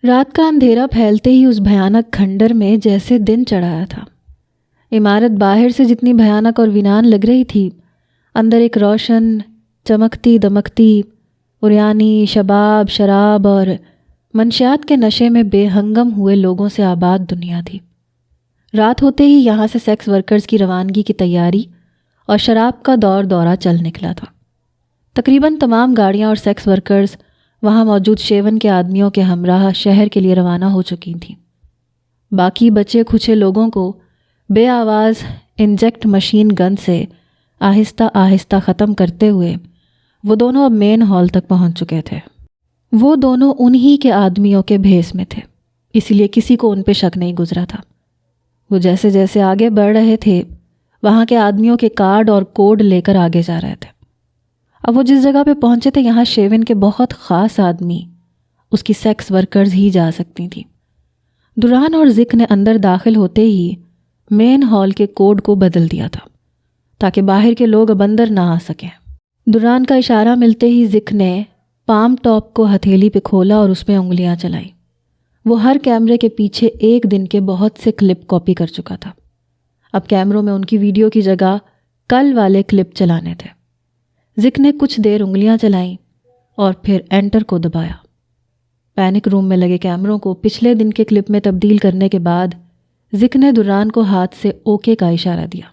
رات کا اندھیرا پھیلتے ہی اس بھیانک کھنڈر میں جیسے دن چڑھایا تھا۔ عمارت باہر سے جتنی بھیانک اور ویران لگ رہی تھی، اندر ایک روشن، چمکتی دمکتی، عریانی، شباب، شراب اور منشیات کے نشے میں بے ہنگم ہوئے لوگوں سے آباد دنیا تھی۔ رات ہوتے ہی یہاں سے سیکس ورکرز کی روانگی کی تیاری اور شراب کا دورہ چل نکلا تھا۔ تقریباً تمام گاڑیاں اور سیکس ورکرز وہاں موجود شیون کے آدمیوں کے ہمراہ شہر کے لیے روانہ ہو چکی تھیں۔ باقی بچے کھچے لوگوں کو بے آواز انجیکٹ مشین گن سے آہستہ آہستہ ختم کرتے ہوئے وہ دونوں اب مین ہال تک پہنچ چکے تھے۔ وہ دونوں انہی کے آدمیوں کے بھیس میں تھے، اس لیے کسی کو ان پہ شک نہیں گزرا تھا۔ وہ جیسے جیسے آگے بڑھ رہے تھے، وہاں کے آدمیوں کے کارڈ اور کوڈ لے کر آگے جا رہے تھے۔ اب وہ جس جگہ پہ پہنچے تھے، یہاں شیون کے بہت خاص آدمی، اس کی سیکس ورکرز ہی جا سکتی تھیں۔ دوران اور ذک نے اندر داخل ہوتے ہی مین ہال کے کوڈ کو بدل دیا تھا تاکہ باہر کے لوگ اب اندر نہ آ سکیں۔ دوران کا اشارہ ملتے ہی ذک نے پام ٹاپ کو ہتھیلی پہ کھولا اور اس پہ انگلیاں چلائیں۔ وہ ہر کیمرے کے پیچھے ایک دن کے بہت سے کلپ کاپی کر چکا تھا۔ اب کیمروں میں ان کی ویڈیو کی جگہ کل والے کلپ چلانے تھے۔ ذک نے کچھ دیر انگلیاں چلائیں اور پھر انٹر کو دبایا۔ پینک روم میں لگے کیمروں کو پچھلے دن کے کلپ میں تبدیل کرنے کے بعد ذک نے دوران کو ہاتھ سے اوکے کا اشارہ دیا۔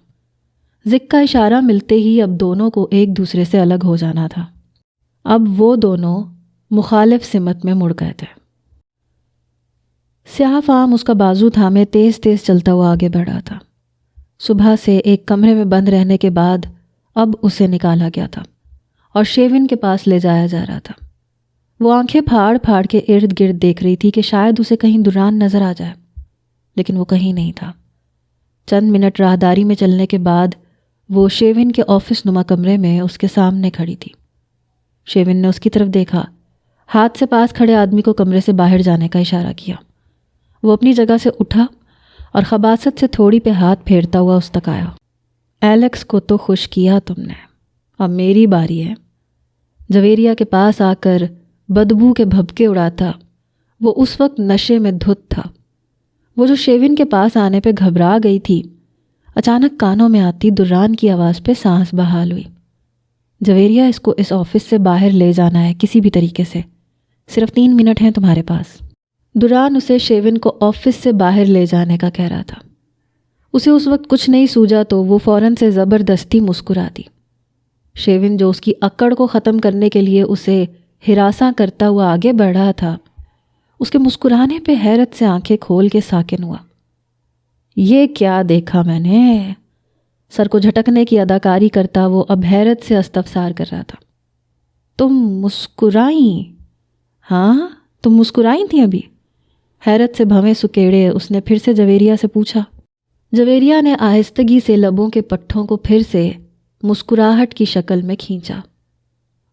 ذک کا اشارہ ملتے ہی اب دونوں کو ایک دوسرے سے الگ ہو جانا تھا۔ اب وہ دونوں مخالف سمت میں مڑ گئے تھے۔ سیاہ فام اس کا بازو تھامے تیز تیز چلتا ہوا آگے بڑھا تھا۔ صبح سے ایک کمرے میں بند رہنے کے بعد اب اسے نکالا گیا تھا اور شیون کے پاس لے جایا جا رہا تھا۔ وہ آنکھیں پھاڑ پھاڑ کے ارد گرد دیکھ رہی تھی کہ شاید اسے کہیں دوران نظر آ جائے، لیکن وہ کہیں نہیں تھا۔ چند منٹ راہداری میں چلنے کے بعد وہ شیون کے آفس نما کمرے میں اس کے سامنے کھڑی تھی۔ شیون نے اس کی طرف دیکھا، ہاتھ سے پاس کھڑے آدمی کو کمرے سے باہر جانے کا اشارہ کیا۔ وہ اپنی جگہ سے اٹھا اور خباثت سے تھوڑی پہ ہاتھ پھیرتا ہوا اس تک آیا۔ ایلیکس کو تو خوش کیا تم نے، اب میری باری ہے۔ جویریہ کے پاس آ کر بدبو کے بھبکے اڑاتا وہ اس وقت نشے میں دھت تھا۔ وہ جو شیون کے پاس آنے پہ گھبرا گئی تھی، اچانک کانوں میں آتی دوران کی آواز پہ سانس بحال ہوئی۔ جویریہ، اس کو اس آفس سے باہر لے جانا ہے کسی بھی طریقے سے، صرف 3 منٹ ہیں تمہارے پاس۔ دوران اسے شیون کو آفس سے باہر لے جانے کا کہہ رہا تھا۔ اسے اس وقت کچھ نہیں سوجا تو وہ فوراً سے زبردستی مسکرا دی۔ شیون جو اس کی اکڑ کو ختم کرنے کے لیے اسے ہراساں کرتا ہوا آگے بڑھ رہا تھا، اس کے مسکرانے پہ حیرت سے آنکھیں کھول کے ساکن ہوا۔ یہ کیا دیکھا میں نے؟ سر کو جھٹکنے کی اداکاری کرتا وہ اب حیرت سے استفسار کر رہا تھا۔ تم مسکرائیں؟ ہاں، تم مسکرائی تھیں ابھی؟ حیرت سے بھویں سکیڑے اس نے پھر سے جویریہ سے پوچھا۔ جویریہ نے آہستگی سے لبوں کے پٹھوں کو پھر سے مسکراہٹ کی شکل میں کھینچا۔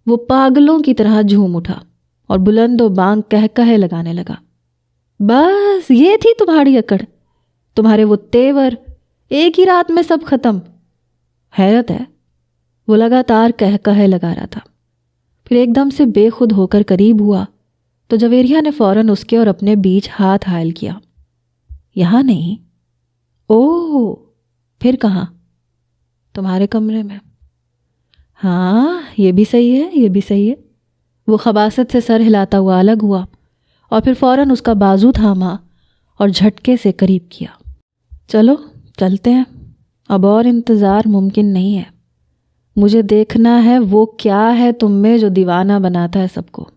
وہ پاگلوں کی طرح جھوم اٹھا اور بلند و بانگ کہے لگانے لگا۔ بس یہ تھی تمہاری اکڑ، تمہارے وہ تیور، ایک ہی رات میں سب ختم۔ حیرت ہے، وہ لگاتار کہے لگا رہا تھا، پھر ایک دم سے بے خود ہو کر قریب ہوا تو جویریہ نے فوراً اس کے اور اپنے بیچ ہاتھ حائل کیا۔ یہاں نہیں؟ اوہ، پھر کہاں؟ تمہارے کمرے میں۔ ہاں، یہ بھی صحیح ہے، یہ بھی صحیح ہے۔ وہ خباثت سے سر ہلاتا ہوا الگ ہوا اور پھر فوراً اس کا بازو تھاما اور جھٹکے سے قریب کیا۔ چلو چلتے ہیں، اب اور انتظار ممکن نہیں ہے۔ مجھے دیکھنا ہے وہ کیا ہے تم میں جو دیوانہ بناتا ہے سب کو۔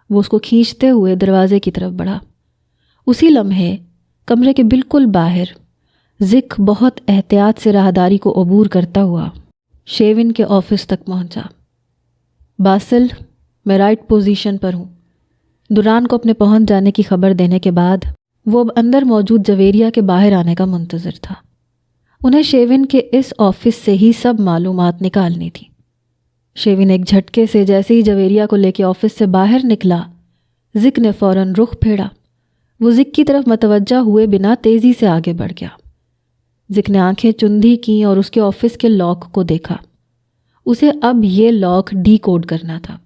وہ اس کو کھینچتے ہوئے دروازے کی طرف بڑھا۔ اسی لمحے کمرے کے بالکل باہر ذک بہت احتیاط سے راہداری کو عبور کرتا ہوا شیون کے آفس تک پہنچا۔ باسل، میں رائٹ پوزیشن پر ہوں۔ دوران کو اپنے پہنچ جانے کی خبر دینے کے بعد وہ اب اندر موجود جویریہ کے باہر آنے کا منتظر تھا۔ انہیں شیون کے اس آفس سے ہی سب معلومات نکالنی تھی۔ شیون ایک جھٹکے سے جیسے ہی جویریہ کو لے کے آفس سے باہر نکلا، ذک نے فوراً رخ پھیرا۔ وہ ذک کی طرف متوجہ ہوئے بنا تیزی سے آگے بڑھ گیا۔ ذک نے آنکھیں چندھی کیں اور اس کے آفس کے لاک کو دیکھا۔ اسے اب یہ لاک ڈی کوڈ کرنا تھا۔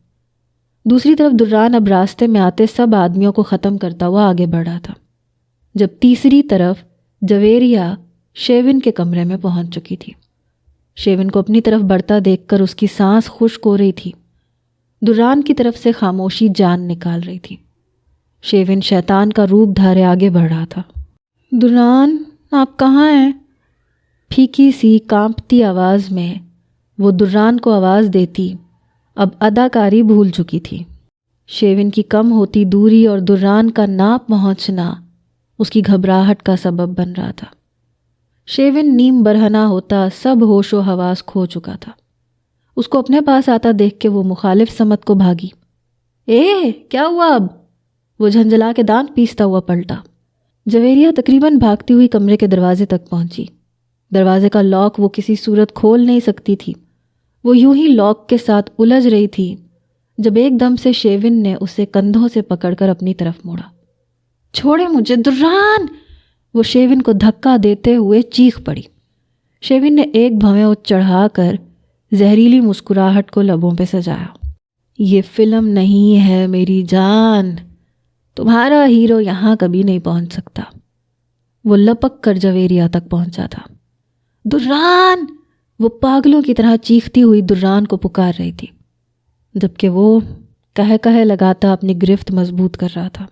دوسری طرف دران اب راستے میں آتے سب آدمیوں کو ختم کرتا ہوا آگے بڑھا تھا، جب تیسری طرف جویریہ شیون کے کمرے میں پہنچ چکی تھی۔ شیون کو اپنی طرف بڑھتا دیکھ کر اس کی سانس خشک ہو رہی تھی۔ دران کی طرف سے خاموشی جان نکال رہی تھی۔ شیون شیطان کا روپ دھارے آگے بڑھ رہا تھا۔ دران، آپ کہاں ہیں؟ پھیکی سی کانپتی آواز میں وہ دران کو آواز دیتی اب اداکاری بھول چکی تھی۔ شیون کی کم ہوتی دوری اور دران کا نہ پہنچنا اس کی گھبراہٹ کا سبب بن رہا تھا۔ شیون نیم برہنہ ہوتا سب ہوش و حواس کھو چکا تھا۔ اس کو اپنے پاس آتا دیکھ کے وہ مخالف سمت کو بھاگی۔ کیا ہوا اب؟ وہ جھنجھلا کے دانت پیستا ہوا پلٹا۔ جویریہ تقریباً بھاگتی ہوئی کمرے کے دروازے تک پہنچی۔ دروازے کا لاک وہ کسی صورت کھول نہیں سکتی تھی۔ وہ یوں ہی لاک کے ساتھ الجھ رہی تھی جب ایک دم سے شیون نے اسے کندھوں سے پکڑ کر اپنی طرف موڑا۔ چھوڑے مجھے دران! وہ شیون کو دھکا دیتے ہوئے چیخ پڑی۔ شیون نے ایک بھویں چڑھا کر زہریلی مسکراہٹ کو لبوں پہ سجایا۔ یہ فلم نہیں ہے میری جان، تمہارا ہیرو یہاں کبھی نہیں پہنچ سکتا۔ وہ لپک کر جویریہ تک پہنچا تھا۔ دران! وہ پاگلوں کی طرح چیختی ہوئی دران کو پکار رہی تھی، جبکہ وہ کہہ لگاتا اپنی گرفت مضبوط کر رہا تھا۔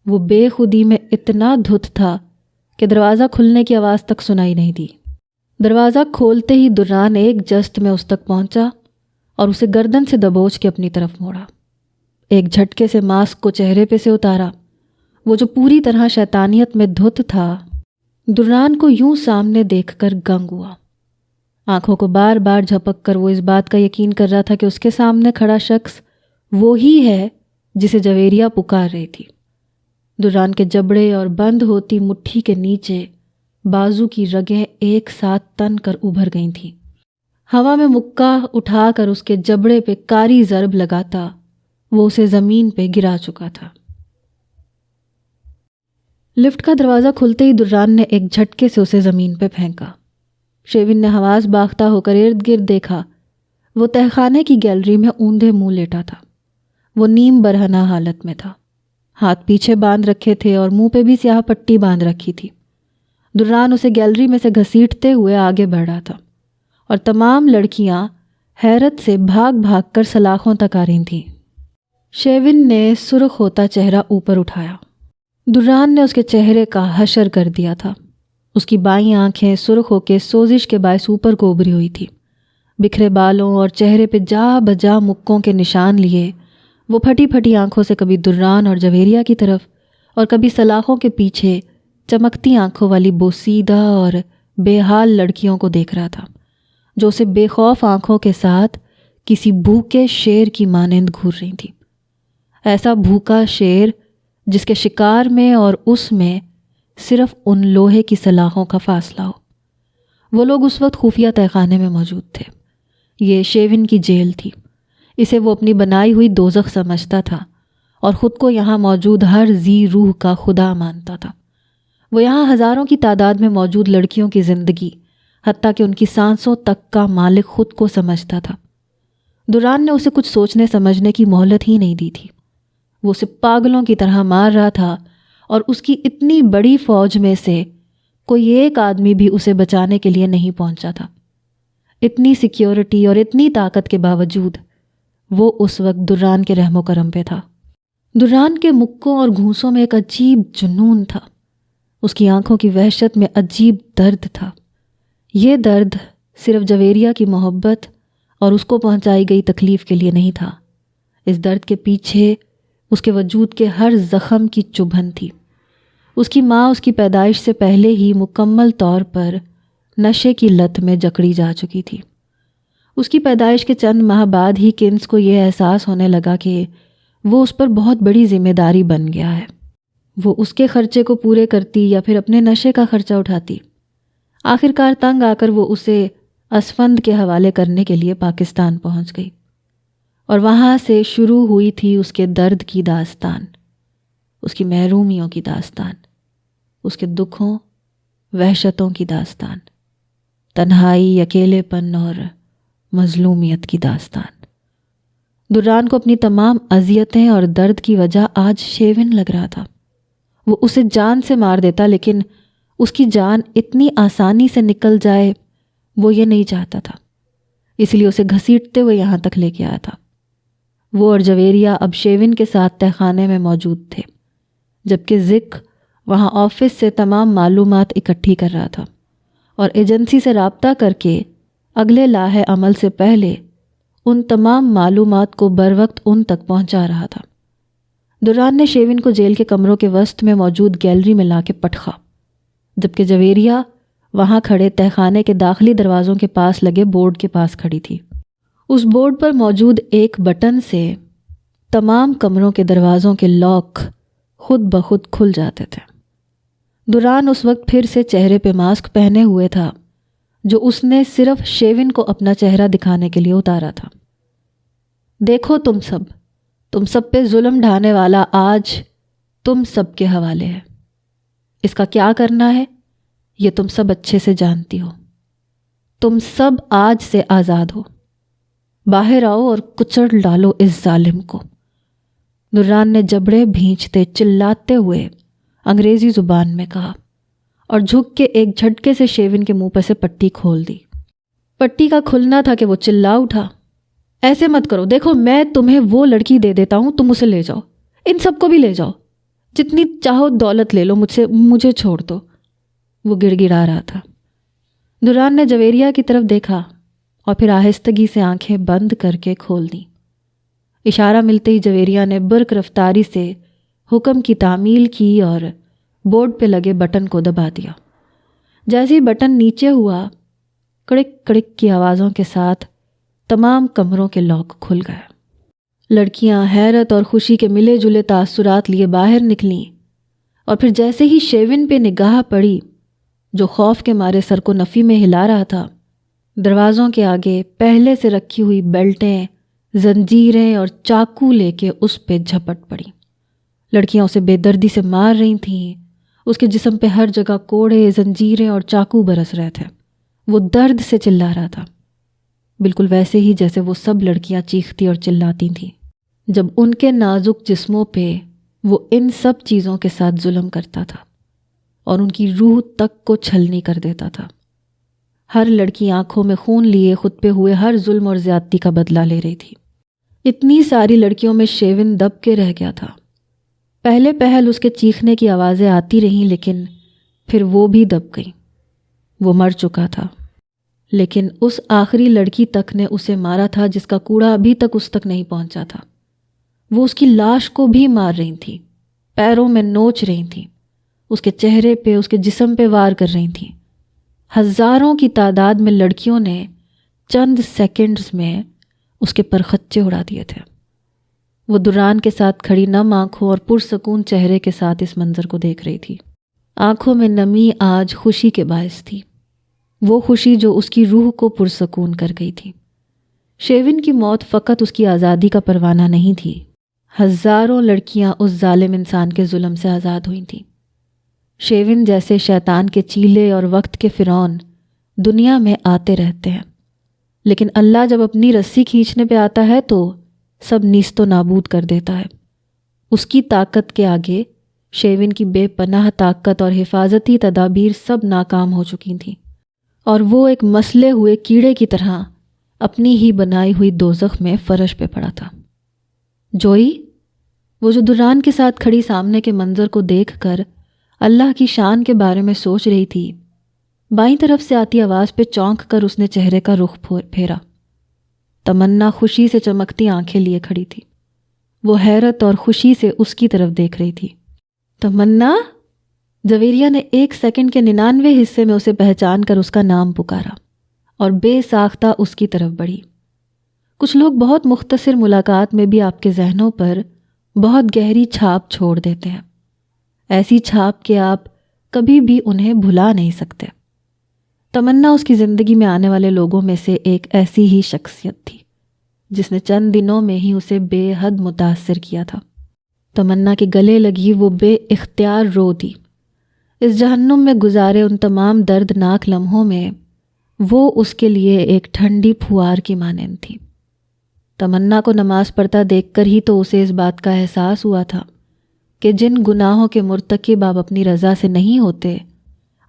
وہ بے خودی میں اتنا دھت تھا کہ دروازہ کھلنے کی آواز تک سنائی نہیں دی۔ دروازہ کھولتے ہی دران ایک جست میں اس تک پہنچا اور اسے گردن سے دبوچ کے اپنی طرف موڑا۔ ایک جھٹکے سے ماسک کو چہرے پہ سے اتارا۔ وہ جو پوری طرح شیطانیت میں دھت تھا، دران کو یوں سامنے دیکھ کر گنگ ہوا۔ آنکھوں کو بار بار جھپک کر وہ اس بات کا یقین کر رہا تھا کہ اس کے سامنے کھڑا شخص وہی ہے جسے جویریہ پکار رہی تھی۔ دران کے جبڑے اور بند ہوتی مٹھی کے نیچے بازو کی رگیں ایک ساتھ تن کر ابھر گئی تھیں۔ ہوا میں مکہ اٹھا کر اس کے جبڑے پہ کاری ضرب لگاتا وہ اسے زمین پہ گرا چکا تھا۔ لفٹ کا دروازہ کھلتے ہی دران نے ایک جھٹکے سے اسے زمین پہ پھینکا۔ شیون نے حواس باختہ ہو کر ارد گرد دیکھا۔ وہ تہخانے کی گیلری میں اوندھے منہ لیٹا تھا۔ وہ نیم برہنہ حالت میں تھا۔ ہاتھ پیچھے باندھ رکھے تھے اور منہ پہ بھی سیاہ پٹی باندھ رکھی تھی۔ دران اسے گیلری میں سے گھسیٹتے ہوئے آگے بڑھ رہا تھا اور تمام لڑکیاں حیرت سے بھاگ بھاگ کر سلاخوں تک آ رہی تھیں۔ شیون نے سرخ ہوتا چہرہ اوپر اٹھایا۔ دران نے اس کے چہرے کا حشر کر دیا تھا۔ اس کی بائیں آنکھیں سرخ ہو کے سوزش کے باعث اوپر کو ابھری ہوئی تھی۔ بکھرے بالوں اور چہرے پہ جا بجا مکوں کے نشان لیے وہ پھٹی پھٹی آنکھوں سے کبھی دران اور جویریہ کی طرف اور کبھی سلاخوں کے پیچھے چمکتی آنکھوں والی بوسیدہ اور بے حال لڑکیوں کو دیکھ رہا تھا، جو اسے بے خوف آنکھوں کے ساتھ کسی بھوکے شیر کی مانند گھور رہی تھی۔ ایسا بھوکا شیر جس کے شکار میں اور اس میں صرف ان لوہے کی سلاخوں کا فاصلہ ہو۔ وہ لوگ اس وقت خفیہ تہخانے میں موجود تھے۔ یہ شیون کی جیل تھی۔ اسے وہ اپنی بنائی ہوئی دوزخ سمجھتا تھا اور خود کو یہاں موجود ہر ذی روح کا خدا مانتا تھا۔ وہ یہاں ہزاروں کی تعداد میں موجود لڑکیوں کی زندگی، حتیٰ کہ ان کی سانسوں تک کا مالک خود کو سمجھتا تھا۔ دران نے اسے کچھ سوچنے سمجھنے کی مہلت ہی نہیں دی تھی۔ وہ اسے پاگلوں کی طرح مار رہا تھا اور اس کی اتنی بڑی فوج میں سے کوئی ایک آدمی بھی اسے بچانے کے لیے نہیں پہنچا تھا۔ اتنی سیکیورٹی اور اتنی طاقت کے باوجود وہ اس وقت دران کے رحم و کرم پہ تھا۔ دران کے مکوں اور گھونسوں میں ایک عجیب جنون تھا۔ اس کی آنکھوں کی وحشت میں عجیب درد تھا۔ یہ درد صرف جویریہ کی محبت اور اس کو پہنچائی گئی تکلیف کے لیے نہیں تھا۔ اس درد کے پیچھے اس کے وجود کے ہر زخم کی چبھن تھی۔ اس کی ماں اس کی پیدائش سے پہلے ہی مکمل طور پر نشے کی لت میں جکڑی جا چکی تھی۔ اس کی پیدائش کے چند ماہ بعد ہی کنس کو یہ احساس ہونے لگا کہ وہ اس پر بہت بڑی ذمہ داری بن گیا ہے۔ وہ اس کے خرچے کو پورے کرتی یا پھر اپنے نشے کا خرچہ اٹھاتی۔ آخرکار تنگ آ کر وہ اسے اسفند کے حوالے کرنے کے لیے پاکستان پہنچ گئی، اور وہاں سے شروع ہوئی تھی اس کے درد کی داستان، اس کی محرومیوں کی داستان، اس کے دکھوں وحشتوں کی داستان، تنہائی، اکیلے پن اور مظلومیت کی داستان۔ دران کو اپنی تمام اذیتیں اور درد کی وجہ آج شیون لگ رہا تھا۔ وہ اسے جان سے مار دیتا، لیکن اس کی جان اتنی آسانی سے نکل جائے وہ یہ نہیں چاہتا تھا، اس لیے اسے گھسیٹتے ہوئے یہاں تک لے کے آیا تھا۔ وہ اور جویریہ اب شیون کے ساتھ تہہ خانے میں موجود تھے، جبکہ زک وہاں آفس سے تمام معلومات اکٹھی کر رہا تھا اور ایجنسی سے رابطہ کر کے اگلے لاحِ عمل سے پہلے ان تمام معلومات کو بروقت ان تک پہنچا رہا تھا۔ دران نے شیون کو جیل کے کمروں کے وسط میں موجود گیلری میں لا کے پٹخا، جبکہ جویریہ وہاں کھڑے تہہ خانے کے داخلی دروازوں کے پاس لگے بورڈ کے پاس کھڑی تھی۔ اس بورڈ پر موجود ایک بٹن سے تمام کمروں کے دروازوں کے لاک خود بخود کھل جاتے تھے۔ دران اس وقت پھر سے چہرے پہ ماسک پہنے ہوئے تھا جو اس نے صرف شیون کو اپنا چہرہ دکھانے کے لیے اتارا تھا۔ دیکھو تم سب پہ ظلم ڈھانے والا آج تم سب کے حوالے ہے۔ اس کا کیا کرنا ہے یہ تم سب اچھے سے جانتی ہو۔ تم سب آج سے آزاد ہو، باہر آؤ اور کچل ڈالو اس ظالم کو۔ دران نے جبڑے بھینچتے چلاتے ہوئے انگریزی زبان میں کہا اور جھک کے ایک جھٹکے سے شیون کے منہ پر سے پٹی کھول دی۔ پٹی کا کھلنا تھا کہ وہ چلا اٹھا، ایسے مت کرو، دیکھو میں تمہیں وہ لڑکی دے دیتا ہوں، تم اسے لے جاؤ، ان سب کو بھی لے جاؤ، جتنی چاہو دولت لے لو، مجھے چھوڑ دو۔ وہ گڑ گڑا رہا تھا۔ دران نے جویریہ کی طرف دیکھا اور پھر آہستگی سے آنکھیں بند کر کے کھول دیں۔ اشارہ ملتے ہی جویریہ نے برق رفتاری سے حکم کی تعمیل کی اور بورڈ پہ لگے بٹن کو دبا دیا۔ جیسے ہی بٹن نیچے ہوا، کڑک کڑک کی آوازوں کے ساتھ تمام کمروں کے لاک کھل گئے۔ لڑکیاں حیرت اور خوشی کے ملے جلے تاثرات لیے باہر نکلیں اور پھر جیسے ہی شیون پہ نگاہ پڑی جو خوف کے مارے سر کو نفی میں ہلا رہا تھا، دروازوں کے آگے پہلے سے رکھی ہوئی بیلٹیں، زنجیریں اور چاقو لے کے اس پہ جھپٹ پڑی۔ لڑکیاں اسے بے دردی سے مار رہی تھیں، اس کے جسم پہ ہر جگہ کوڑے، زنجیریں اور چاقو برس رہے تھے۔ وہ درد سے چلا رہا تھا، بالکل ویسے ہی جیسے وہ سب لڑکیاں چیختی اور چلاتی تھیں جب ان کے نازک جسموں پہ وہ ان سب چیزوں کے ساتھ ظلم کرتا تھا اور ان کی روح تک کو چھلنی کر دیتا تھا۔ ہر لڑکی آنکھوں میں خون لیے خود پہ ہوئے ہر ظلم اور زیادتی کا بدلہ لے رہی تھی۔ اتنی ساری لڑکیوں میں شیون دب کے رہ گیا تھا۔ پہلے پہل اس کے چیخنے کی آوازیں آتی رہیں، لیکن پھر وہ بھی دب گئیں۔ وہ مر چکا تھا، لیکن اس آخری لڑکی تک نے اسے مارا تھا جس کا کوڑا ابھی تک اس تک نہیں پہنچا تھا۔ وہ اس کی لاش کو بھی مار رہی تھیں، پیروں میں نوچ رہی تھیں، اس کے چہرے پہ، اس کے جسم پہ وار کر رہی تھیں۔ ہزاروں کی تعداد میں لڑکیوں نے چند سیکنڈز میں اس کے پرخچے اڑا دیے تھے۔ وہ دران کے ساتھ کھڑی نم آنکھوں اور پرسکون چہرے کے ساتھ اس منظر کو دیکھ رہی تھی۔ آنکھوں میں نمی آج خوشی کے باعث تھی، وہ خوشی جو اس کی روح کو پرسکون کر گئی تھی۔ شیون کی موت فقط اس کی آزادی کا پروانہ نہیں تھی، ہزاروں لڑکیاں اس ظالم انسان کے ظلم سے آزاد ہوئی تھیں۔ شیون جیسے شیطان کے چیلے اور وقت کے فرعون دنیا میں آتے رہتے ہیں، لیکن اللہ جب اپنی رسی کھینچنے پہ آتا ہے تو سب نیست و نابود کر دیتا ہے۔ اس کی طاقت کے آگے شیون کی بے پناہ طاقت اور حفاظتی تدابیر سب ناکام ہو چکی تھیں، اور وہ ایک مسلے ہوئے کیڑے کی طرح اپنی ہی بنائی ہوئی دوزخ میں فرش پہ پڑا تھا۔ جوئی، وہ جو دران کے ساتھ کھڑی سامنے کے منظر کو دیکھ کر اللہ کی شان کے بارے میں سوچ رہی تھی، بائیں طرف سے آتی آواز پہ چونک کر اس نے چہرے کا رخ پھیرا۔ تمنا خوشی سے چمکتی آنکھیں لیے کھڑی تھی، وہ حیرت اور خوشی سے اس کی طرف دیکھ رہی تھی۔ تمنا؟ جویریہ نے 1 سیکنڈ کے 99 حصے میں اسے پہچان کر اس کا نام پکارا اور بے ساختہ اس کی طرف بڑھی۔ کچھ لوگ بہت مختصر ملاقات میں بھی آپ کے ذہنوں پر بہت گہری چھاپ چھوڑ دیتے ہیں، ایسی چھاپ کہ آپ کبھی بھی انہیں بھلا نہیں سکتے۔ تمنا اس کی زندگی میں آنے والے لوگوں میں سے ایک ایسی ہی شخصیت تھی جس نے چند دنوں میں ہی اسے بے حد متاثر کیا تھا۔ تمنا کے گلے لگی وہ بے اختیار رو دی۔ اس جہنم میں گزارے ان تمام دردناک لمحوں میں وہ اس کے لیے ایک ٹھنڈی پھوار کی مانند تھی۔ تمنا کو نماز پڑھتا دیکھ کر ہی تو اسے اس بات کا احساس ہوا تھا کہ جن گناہوں کے مرتکب آپ اپنی رضا سے نہیں ہوتے،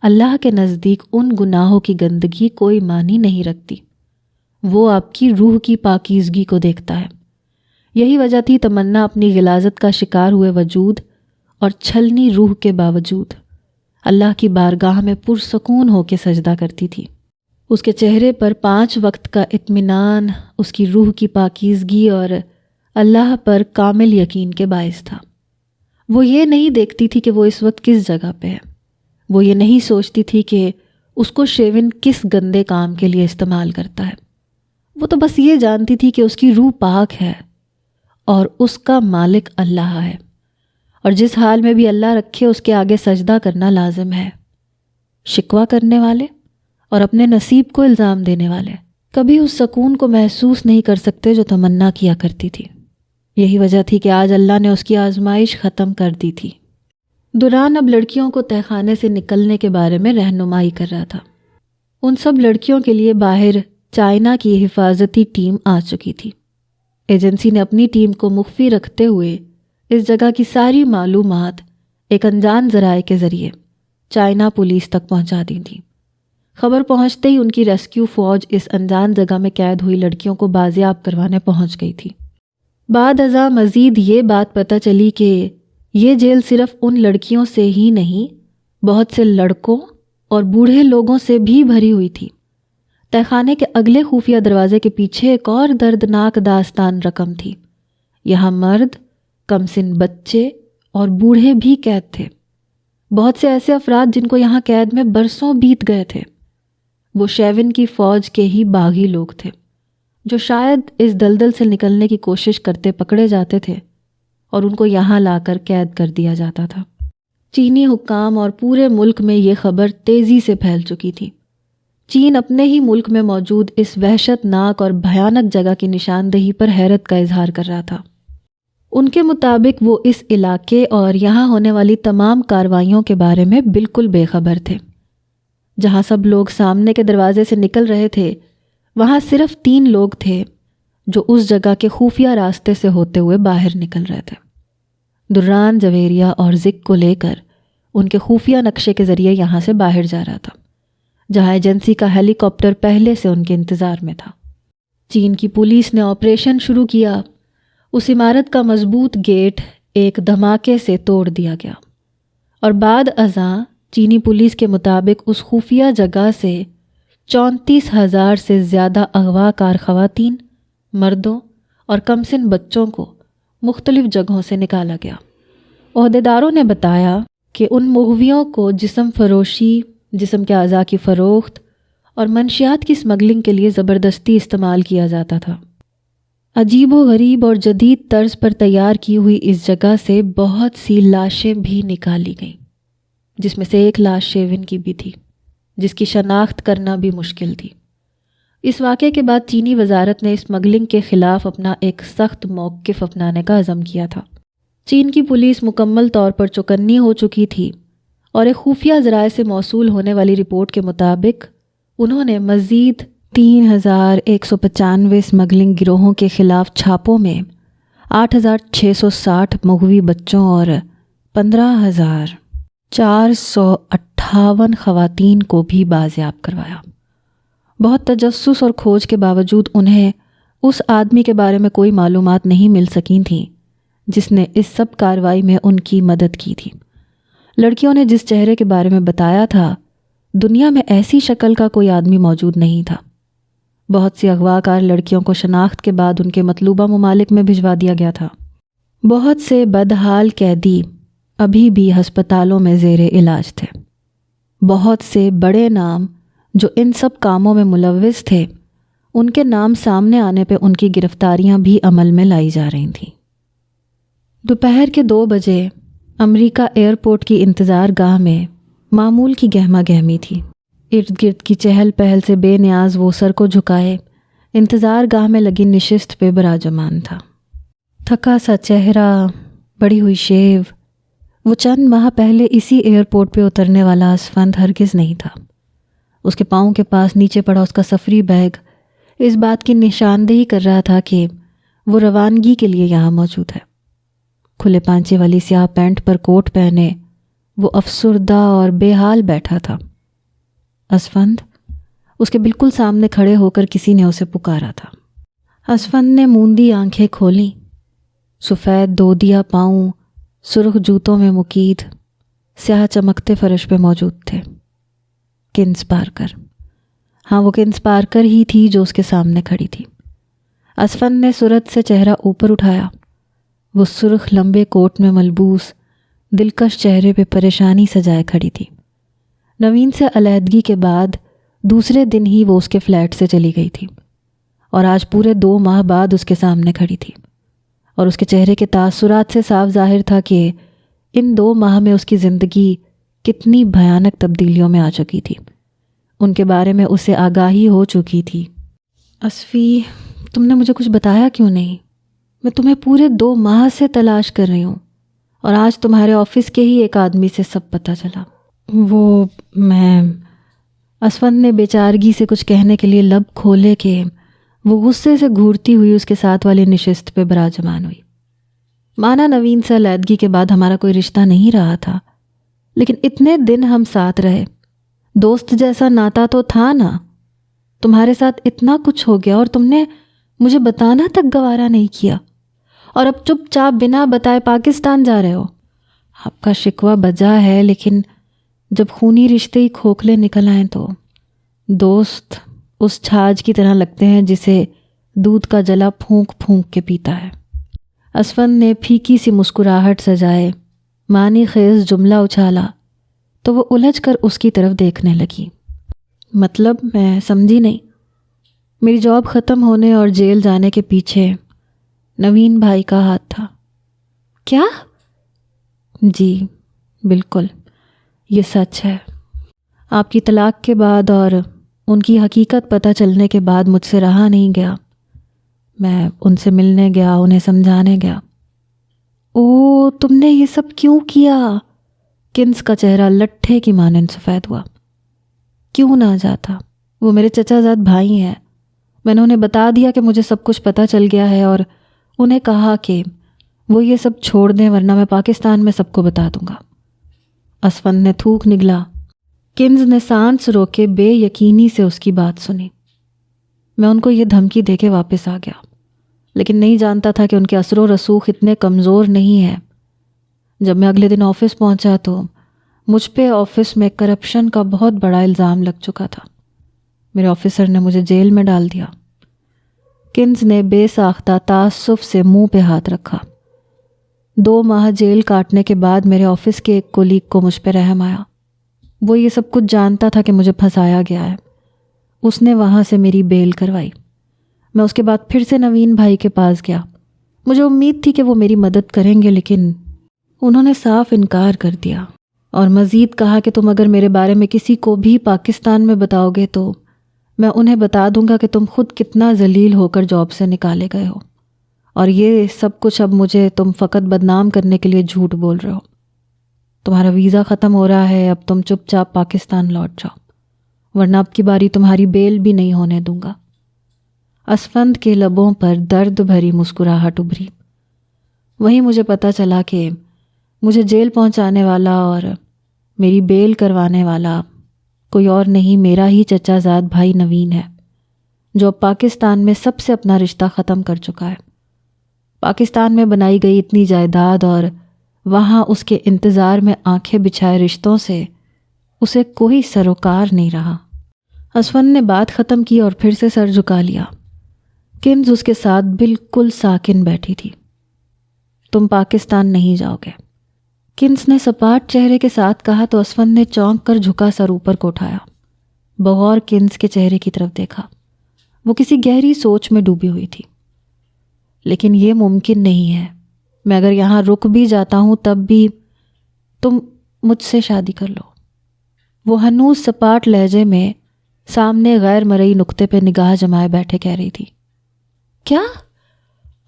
اللہ کے نزدیک ان گناہوں کی گندگی کوئی معنی نہیں رکھتی، وہ آپ کی روح کی پاکیزگی کو دیکھتا ہے۔ یہی وجہ تھی تمنا اپنی غلاظت کا شکار ہوئے وجود اور چھلنی روح کے باوجود اللہ کی بارگاہ میں پرسکون ہو کے سجدہ کرتی تھی۔ اس کے چہرے پر 5 وقت کا اطمینان اس کی روح کی پاکیزگی اور اللہ پر کامل یقین کے باعث تھا۔ وہ یہ نہیں دیکھتی تھی کہ وہ اس وقت کس جگہ پہ ہے، وہ یہ نہیں سوچتی تھی کہ اس کو شیون کس گندے کام کے لیے استعمال کرتا ہے۔ وہ تو بس یہ جانتی تھی کہ اس کی روح پاک ہے اور اس کا مالک اللہ ہے، اور جس حال میں بھی اللہ رکھے اس کے آگے سجدہ کرنا لازم ہے۔ شکوہ کرنے والے اور اپنے نصیب کو الزام دینے والے کبھی اس سکون کو محسوس نہیں کر سکتے جو تمنا کیا کرتی تھی۔ یہی وجہ تھی کہ آج اللہ نے اس کی آزمائش ختم کر دی تھی۔ دوران اب لڑکیوں کو تہہ خانے سے نکلنے کے بارے میں رہنمائی کر رہا تھا۔ ان سب لڑکیوں کے لیے باہر چائنا کی حفاظتی ٹیم آ چکی تھی۔ ایجنسی نے اپنی ٹیم کو مخفی رکھتے ہوئے اس جگہ کی ساری معلومات ایک انجان ذرائع کے ذریعے چائنا پولیس تک پہنچا دی تھی۔ خبر پہنچتے ہی ان کی ریسکیو فوج اس انجان جگہ میں قید ہوئی لڑکیوں کو بازیاب کروانے پہنچ گئی تھی۔ بعد ازاں مزید یہ بات پتہ چلی کہ یہ جیل صرف ان لڑکیوں سے ہی نہیں، بہت سے لڑکوں اور بوڑھے لوگوں سے بھی بھری ہوئی تھی۔ تہہ خانے کے اگلے خفیہ دروازے کے پیچھے ایک اور دردناک داستان رقم تھی۔ یہاں مرد، کم سن بچے اور بوڑھے بھی قید تھے، بہت سے ایسے افراد جن کو یہاں قید میں برسوں بیت گئے تھے۔ وہ شیون کی فوج کے ہی باغی لوگ تھے جو شاید اس دلدل سے نکلنے کی کوشش کرتے پکڑے جاتے تھے اور ان کو یہاں لا کر قید کر دیا جاتا تھا۔ چینی حکام اور پورے ملک میں یہ خبر تیزی سے پھیل چکی تھی۔ چین اپنے ہی ملک میں موجود اس وحشت ناک اور بھیانک جگہ کی نشاندہی پر حیرت کا اظہار کر رہا تھا۔ ان کے مطابق وہ اس علاقے اور یہاں ہونے والی تمام کارروائیوں کے بارے میں بالکل بے خبر تھے۔ جہاں سب لوگ سامنے کے دروازے سے نکل رہے تھے، وہاں صرف 3 لوگ تھے جو اس جگہ کے خفیہ راستے سے ہوتے ہوئے باہر نکل رہے تھے۔ دران، جویریہ اور زک کو لے کر ان کے خفیہ نقشے کے ذریعے یہاں سے باہر جا رہا تھا، جہاں ایجنسی کا ہیلی کاپٹر پہلے سے ان کے انتظار میں تھا۔ چین کی پولیس نے آپریشن شروع کیا۔ اس عمارت کا مضبوط گیٹ ایک دھماکے سے توڑ دیا گیا اور بعد ازاں چینی پولیس کے مطابق اس خفیہ جگہ سے 34,000 سے زیادہ اغوا کار خواتین، مردوں اور کم سن بچوں کو مختلف جگہوں سے نکالا گیا۔ عہدیداروں نے بتایا کہ ان مغویوں کو جسم فروشی، جسم کے اعضاء کی فروخت اور منشیات کی اسمگلنگ کے لیے زبردستی استعمال کیا جاتا تھا۔ عجیب و غریب اور جدید طرز پر تیار کی ہوئی اس جگہ سے بہت سی لاشیں بھی نکالی گئیں، جس میں سے ایک لاش شیون کی بھی تھی، جس کی شناخت کرنا بھی مشکل تھی۔ اس واقعے کے بعد چینی وزارت نے اسمگلنگ کے خلاف اپنا ایک سخت موقف اپنانے کا عزم کیا تھا۔ چین کی پولیس مکمل طور پر چوکنی ہو چکی تھی اور ایک خفیہ ذرائع سے موصول ہونے والی رپورٹ کے مطابق انہوں نے مزید 3,195 اسمگلنگ گروہوں کے خلاف چھاپوں میں 8,660 مغوی بچوں اور 15,458 خواتین کو بھی بازیاب کروایا۔ بہت تجسس اور کھوج کے باوجود انہیں اس آدمی کے بارے میں کوئی معلومات نہیں مل سکی تھیں جس نے اس سب کارروائی میں ان کی مدد کی تھی۔ لڑکیوں نے جس چہرے کے بارے میں بتایا تھا، دنیا میں ایسی شکل کا کوئی آدمی موجود نہیں تھا۔ بہت سی اغوا کار لڑکیوں کو شناخت کے بعد ان کے مطلوبہ ممالک میں بھجوا دیا گیا تھا۔ بہت سے بدحال قیدی ابھی بھی ہسپتالوں میں زیر علاج تھے۔ بہت سے بڑے نام جو ان سب کاموں میں ملوث تھے، ان کے نام سامنے آنے پہ ان کی گرفتاریاں بھی عمل میں لائی جا رہی تھیں۔ دوپہر کے 2 بجے امریکہ ایئرپورٹ کی انتظار گاہ میں معمول کی گہما گہمی تھی۔ ارد گرد کی چہل پہل سے بے نیاز وہ سر کو جھکائے انتظار گاہ میں لگی نشست پہ براجمان تھا۔ تھکا سا چہرہ، بڑی ہوئی شیو، وہ چند ماہ پہلے اسی ایئرپورٹ پہ اترنے والا اسفند ہرگز نہیں تھا۔ اس کے پاؤں کے پاس نیچے پڑا اس کا سفری بیگ اس بات کی نشاندہی کر رہا تھا کہ وہ روانگی کے لیے یہاں موجود ہے۔ کھلے پانچے والی سیاہ پینٹ پر کوٹ پہنے وہ افسردہ اور بے حال بیٹھا تھا۔ اسفند، اس کے بالکل سامنے کھڑے ہو کر کسی نے اسے پکارا تھا۔ اسفند نے موندی آنکھیں کھولیں۔ سفید دودیا پاؤں سرخ جوتوں میں مکید سیاہ چمکتے فرش پہ موجود تھے۔ کنز پارکر، ہاں وہ کنز پارکر ہی تھی جو اس کے سامنے کھڑی تھی۔ اسفند نے سرعت سے چہرہ اوپر اٹھایا۔ وہ سرخ لمبے کوٹ میں ملبوس دلکش چہرے پہ پریشانی سجائے کھڑی تھی۔ نوین سے علیحدگی کے بعد دوسرے دن ہی وہ اس کے فلیٹ سے چلی گئی تھی اور آج پورے 2 ماہ بعد اس کے سامنے کھڑی تھی، اور اس کے چہرے کے تاثرات سے صاف ظاہر تھا کہ ان 2 ماہ میں اس کی زندگی کتنی بھیانک تبدیلیوں میں آ چکی تھی۔ ان کے بارے میں اسے آگاہی ہو چکی تھی۔ اسفی، تم نے مجھے کچھ بتایا کیوں نہیں؟ میں تمہیں پورے 2 ماہ سے تلاش کر رہی ہوں، اور آج تمہارے آفس کے ہی ایک آدمی سے سب پتہ چلا۔ وہ میں اسفند نے بیچارگی سے کچھ کہنے کے لیے لب کھولے کہ وہ غصے سے گھورتی ہوئی اس کے ساتھ والی نشست پہ براجمان ہوئی۔ مانا نوین سے علیحدگی کے بعد ہمارا کوئی رشتہ نہیں رہا تھا، لیکن اتنے دن ہم ساتھ رہے، دوست جیسا ناتا تو تھا نا۔ تمہارے ساتھ اتنا کچھ ہو گیا اور تم نے مجھے بتانا تک گوارا نہیں کیا، اور اب چپ چاپ بنا بتائے پاکستان جا رہے ہو۔ آپ کا شکوہ بجا ہے، لیکن جب خونی رشتے ہی کھوکھلے نکل آئیں تو دوست اس چھاج کی طرح لگتے ہیں جسے دودھ کا جلا پھونک پھونک کے پیتا ہے۔ اسفند نے پھیکی سی مسکراہٹ سجائے معنی خیز جملہ اچھالا تو وہ الجھ کر اس کی طرف دیکھنے لگی۔ مطلب میں سمجھی نہیں۔ میری جاب ختم ہونے اور جیل جانے کے پیچھے نوین بھائی کا ہاتھ تھا۔ کیا؟ جی بالکل، یہ سچ ہے۔ آپ کی طلاق کے بعد اور ان کی حقیقت پتہ چلنے کے بعد مجھ سے رہا نہیں گیا۔ میں ان سے ملنے گیا، انہیں سمجھانے گیا۔ او، تم نے یہ سب کیوں کیا؟ کنز کا چہرہ لٹھے کی مانند سفید ہوا۔ کیوں نہ جاتا؟ وہ میرے چچا زاد بھائی ہیں۔ میں نے انہیں بتا دیا کہ مجھے سب کچھ پتہ چل گیا ہے، اور انہیں کہا کہ وہ یہ سب چھوڑ دیں ورنہ میں پاکستان میں سب کو بتا دوں گا۔ اسفند نے تھوک نگلا۔ کنز نے سانس روکے بے یقینی سے اس کی بات سنی۔ میں ان کو یہ دھمکی دے کے واپس آ گیا، لیکن نہیں جانتا تھا کہ ان کے اثر و رسوخ اتنے کمزور نہیں ہیں۔ جب میں اگلے دن آفس پہنچا تو مجھ پہ آفس میں کرپشن کا بہت بڑا الزام لگ چکا تھا۔ میرے آفیسر نے مجھے جیل میں ڈال دیا۔ کنز نے بے ساختہ تعصب سے منہ پہ ہاتھ رکھا۔ 2 ماہ جیل کاٹنے کے بعد میرے آفس کے ایک کولیگ کو مجھ پہ رحم آیا۔ وہ یہ سب کچھ جانتا تھا کہ مجھے پھنسایا گیا ہے۔ اس نے وہاں سے میری بیل کروائی۔ میں اس کے بعد پھر سے نوین بھائی کے پاس گیا۔ مجھے امید تھی کہ وہ میری مدد کریں گے، لیکن انہوں نے صاف انکار کر دیا اور مزید کہا کہ تم اگر میرے بارے میں کسی کو بھی پاکستان میں بتاؤ گے تو میں انہیں بتا دوں گا کہ تم خود کتنا ذلیل ہو کر جاب سے نکالے گئے ہو، اور یہ سب کچھ اب مجھے تم فقط بدنام کرنے کے لیے جھوٹ بول رہے ہو۔ تمہارا ویزا ختم ہو رہا ہے، اب تم چپ چاپ پاکستان لوٹ جاؤ، ورنہ اب کی باری تمہاری بیل بھی نہیں ہونے دوں گا۔ اسفند کے لبوں پر درد بھری مسکراہٹ ابھری۔ وہیں مجھے پتہ چلا کہ مجھے جیل پہنچانے والا اور میری بیل کروانے والا کوئی اور نہیں، میرا ہی چچا زاد بھائی نوین ہے، جو اب پاکستان میں سب سے اپنا رشتہ ختم کر چکا ہے۔ پاکستان میں بنائی گئی اتنی جائیداد اور وہاں اس کے انتظار میں آنکھیں بچھائے رشتوں سے اسے کوئی سروکار نہیں رہا۔ اسفند نے بات ختم کی اور پھر سے سر جھکا لیا۔ کنز اس کے ساتھ بالکل ساکن بیٹھی تھی۔ تم پاکستان نہیں جاؤ گے، کنز نے سپاٹ چہرے کے ساتھ کہا تو اسفند نے چونک کر جھکا سر اوپر کو اٹھایا۔ بغور کنز کے چہرے کی طرف دیکھا۔ وہ کسی گہری سوچ میں ڈوبی ہوئی تھی۔ لیکن یہ ممکن نہیں ہے، میں اگر یہاں رک بھی جاتا ہوں تب بھی تم مجھ سے شادی کر لو۔ وہ ہنوز سپاٹ لہجے میں سامنے غیر مرئی نقطے پہ نگاہ جمائے بیٹھے کہہ رہی تھی۔ کیا؟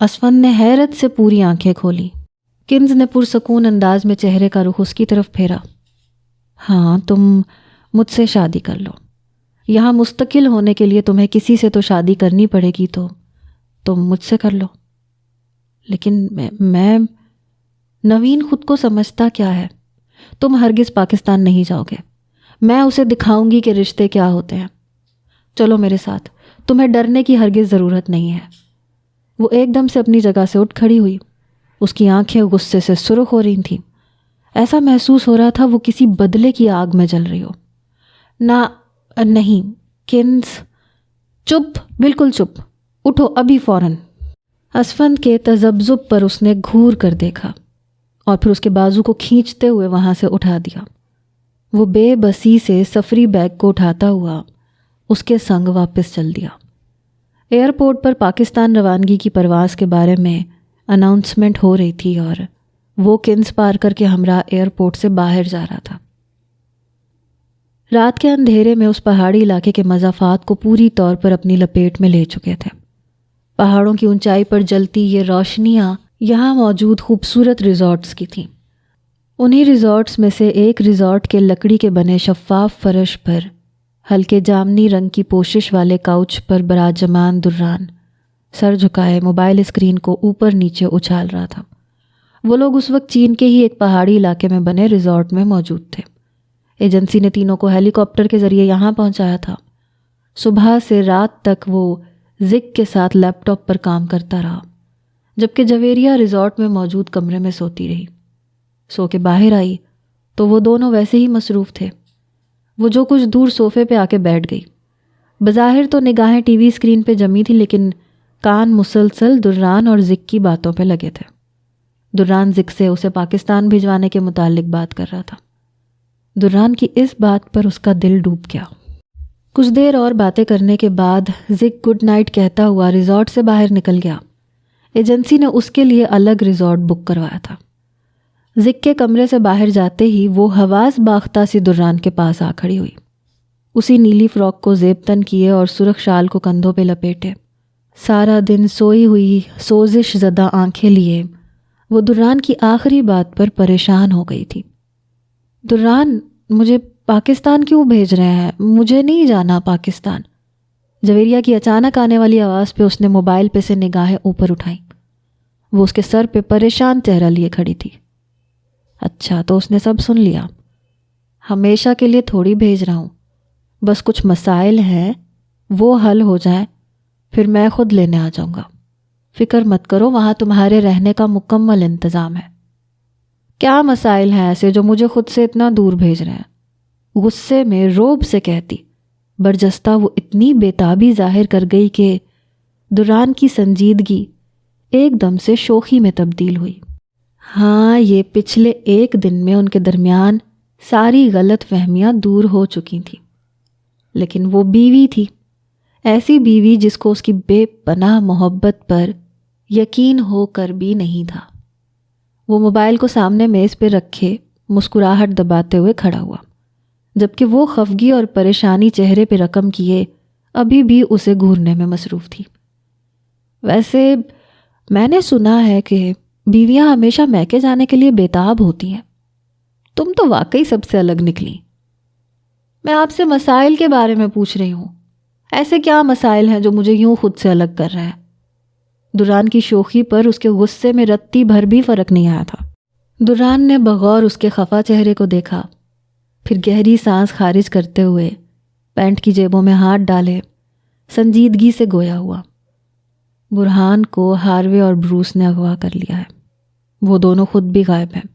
اسفند نے حیرت سے پوری آنکھیں کھولی۔ کنز نے پرسکون انداز میں چہرے کا رخ اس کی طرف پھیرا۔ ہاں، تم مجھ سے شادی کر لو۔ یہاں مستقل ہونے کے لیے تمہیں کسی سے تو شادی کرنی پڑے گی، تو تم مجھ سے کر لو۔ لیکن میں نوین خود کو سمجھتا کیا ہے؟ تم ہرگز پاکستان نہیں جاؤ گے، میں اسے دکھاؤں گی کہ رشتے کیا ہوتے ہیں۔ چلو میرے ساتھ، تمہیں ڈرنے کی ہرگز ضرورت نہیں ہے۔ وہ ایک دم سے اپنی جگہ سے اٹھ کھڑی ہوئی، اس کی آنکھیں غصے سے سرخ ہو رہی تھیں، ایسا محسوس ہو رہا تھا وہ کسی بدلے کی آگ میں جل رہی ہو۔ نہیں کنز، چپ، بالکل چپ، اٹھو ابھی فوراً۔ اسفند کے تذبذب پر اس نے گھور کر دیکھا اور پھر اس کے بازو کو کھینچتے ہوئے وہاں سے اٹھا دیا۔ وہ بے بسی سے سفری بیگ کو اٹھاتا ہوا اس کے سنگ واپس چل دیا۔ ایئرپورٹ پر پاکستان روانگی کی پرواز کے بارے میں اناؤنسمنٹ ہو رہی تھی اور وہ کنز پار کر کے ہمراہ ایئرپورٹ سے باہر جا رہا تھا۔ رات کے اندھیرے میں اس پہاڑی علاقے کے مضافات کو پوری طور پر اپنی لپیٹ میں لے چکے تھے۔ پہاڑوں کی اونچائی پر جلتی یہ روشنیاں یہاں موجود خوبصورت ریزورٹس کی تھیں۔ انہی ریزورٹس میں سے ایک ریزورٹ کے لکڑی کے بنے شفاف فرش پر ہلکے جامنی رنگ کی پوشش والے کاؤچ پر براجمان دران سر جھکائے موبائل اسکرین کو اوپر نیچے اچھال رہا تھا۔ وہ لوگ اس وقت چین کے ہی ایک پہاڑی علاقے میں بنے ریزورٹ میں موجود تھے۔ ایجنسی نے تینوں کو ہیلی کاپٹر کے ذریعے یہاں پہنچایا تھا۔ صبح سے رات تک وہ زک کے ساتھ لیپ ٹاپ پر کام کرتا رہا، جبکہ جویریہ ریزورٹ میں موجود کمرے میں سوتی رہی۔ سو کے باہر آئی تو وہ دونوں ویسے ہی مصروف تھے۔ وہ جو کچھ دور صوفے پہ آ کے بیٹھ گئی۔ بظاہر تو نگاہیں ٹی وی اسکرین پہ جمی تھی، لیکن کان مسلسل دران اور زک کی باتوں پہ لگے تھے۔ دران زک سے اسے پاکستان بھجوانے کے متعلق بات کر رہا تھا۔ دران کی اس بات پر اس کا دل ڈوب گیا۔ کچھ دیر اور باتیں کرنے کے بعد زک گڈ نائٹ کہتا ہوا ریزورٹ سے باہر نکل گیا۔ ایجنسی نے اس کے لیے الگ ریزورٹ بک کروایا تھا۔ زک کے کمرے سے باہر جاتے ہی وہ حواس باختہ سی دران کے پاس آ کھڑی ہوئی، اسی نیلی فراک کو زیب تن کیے اور سرخ شال کو کندھوں پہ لپیٹے، سارا دن سوئی ہوئی سوزش زدہ آنکھیں لیے وہ دران کی آخری بات پر پریشان ہو گئی تھی۔ دران، مجھے پاکستان کیوں بھیج رہے ہیں؟ مجھے نہیں جانا پاکستان۔ جویریہ کی اچانک آنے والی آواز پہ اس نے موبائل پہ سے نگاہیں اوپر اٹھائیں۔ وہ اس کے سر پہ پریشان چہرہ لیے کھڑی تھی۔ اچھا، تو اس نے سب سن لیا۔ ہمیشہ کے لیے تھوڑی بھیج رہا ہوں، بس کچھ مسائل ہیں، وہ حل ہو جائیں پھر میں خود لینے آ جاؤں گا۔ فکر مت کرو، وہاں تمہارے رہنے کا مکمل انتظام ہے۔ کیا مسائل ہیں ایسے جو مجھے خود سے اتنا دور بھیج رہے ہیں؟ غصے میں روب سے کہتی۔ برجستہ وہ اتنی بےتابی ظاہر کر گئی کہ دران کی سنجیدگی ایک دم سے شوخی میں تبدیل ہوئی۔ ہاں، یہ پچھلے ایک دن میں ان کے درمیان ساری غلط فہمیاں دور ہو چکی تھیں، لیکن وہ بیوی تھی، ایسی بیوی جس کو اس کی بے پناہ محبت پر یقین ہو کر بھی نہیں تھا۔ وہ موبائل کو سامنے میز پہ رکھے مسکراہٹ دباتے ہوئے کھڑا ہوا، جبکہ وہ خفگی اور پریشانی چہرے پہ رقم کیے ابھی بھی اسے گھورنے میں مصروف تھی۔ ویسے میں نے سنا ہے کہ بیویاں ہمیشہ میکے جانے کے لیے بےتاب ہوتی ہیں۔ تم تو واقعی سب سے الگ نکلی۔ میں آپ سے مسائل کے بارے میں پوچھ رہی ہوں۔ ایسے کیا مسائل ہیں جو مجھے یوں خود سے الگ کر رہے ہیں؟ دران کی شوخی پر اس کے غصے میں رتی بھر بھی فرق نہیں آیا تھا۔ دران نے بغور اس کے خفا چہرے کو دیکھا، پھر گہری سانس خارج کرتے ہوئے پینٹ کی جیبوں میں ہاتھ ڈالے سنجیدگی سے گویا ہوا۔ برہان کو ہاروے اور بروس نے اغوا کر لیا ہے۔ وہ دونوں خود بھی غائب ہیں۔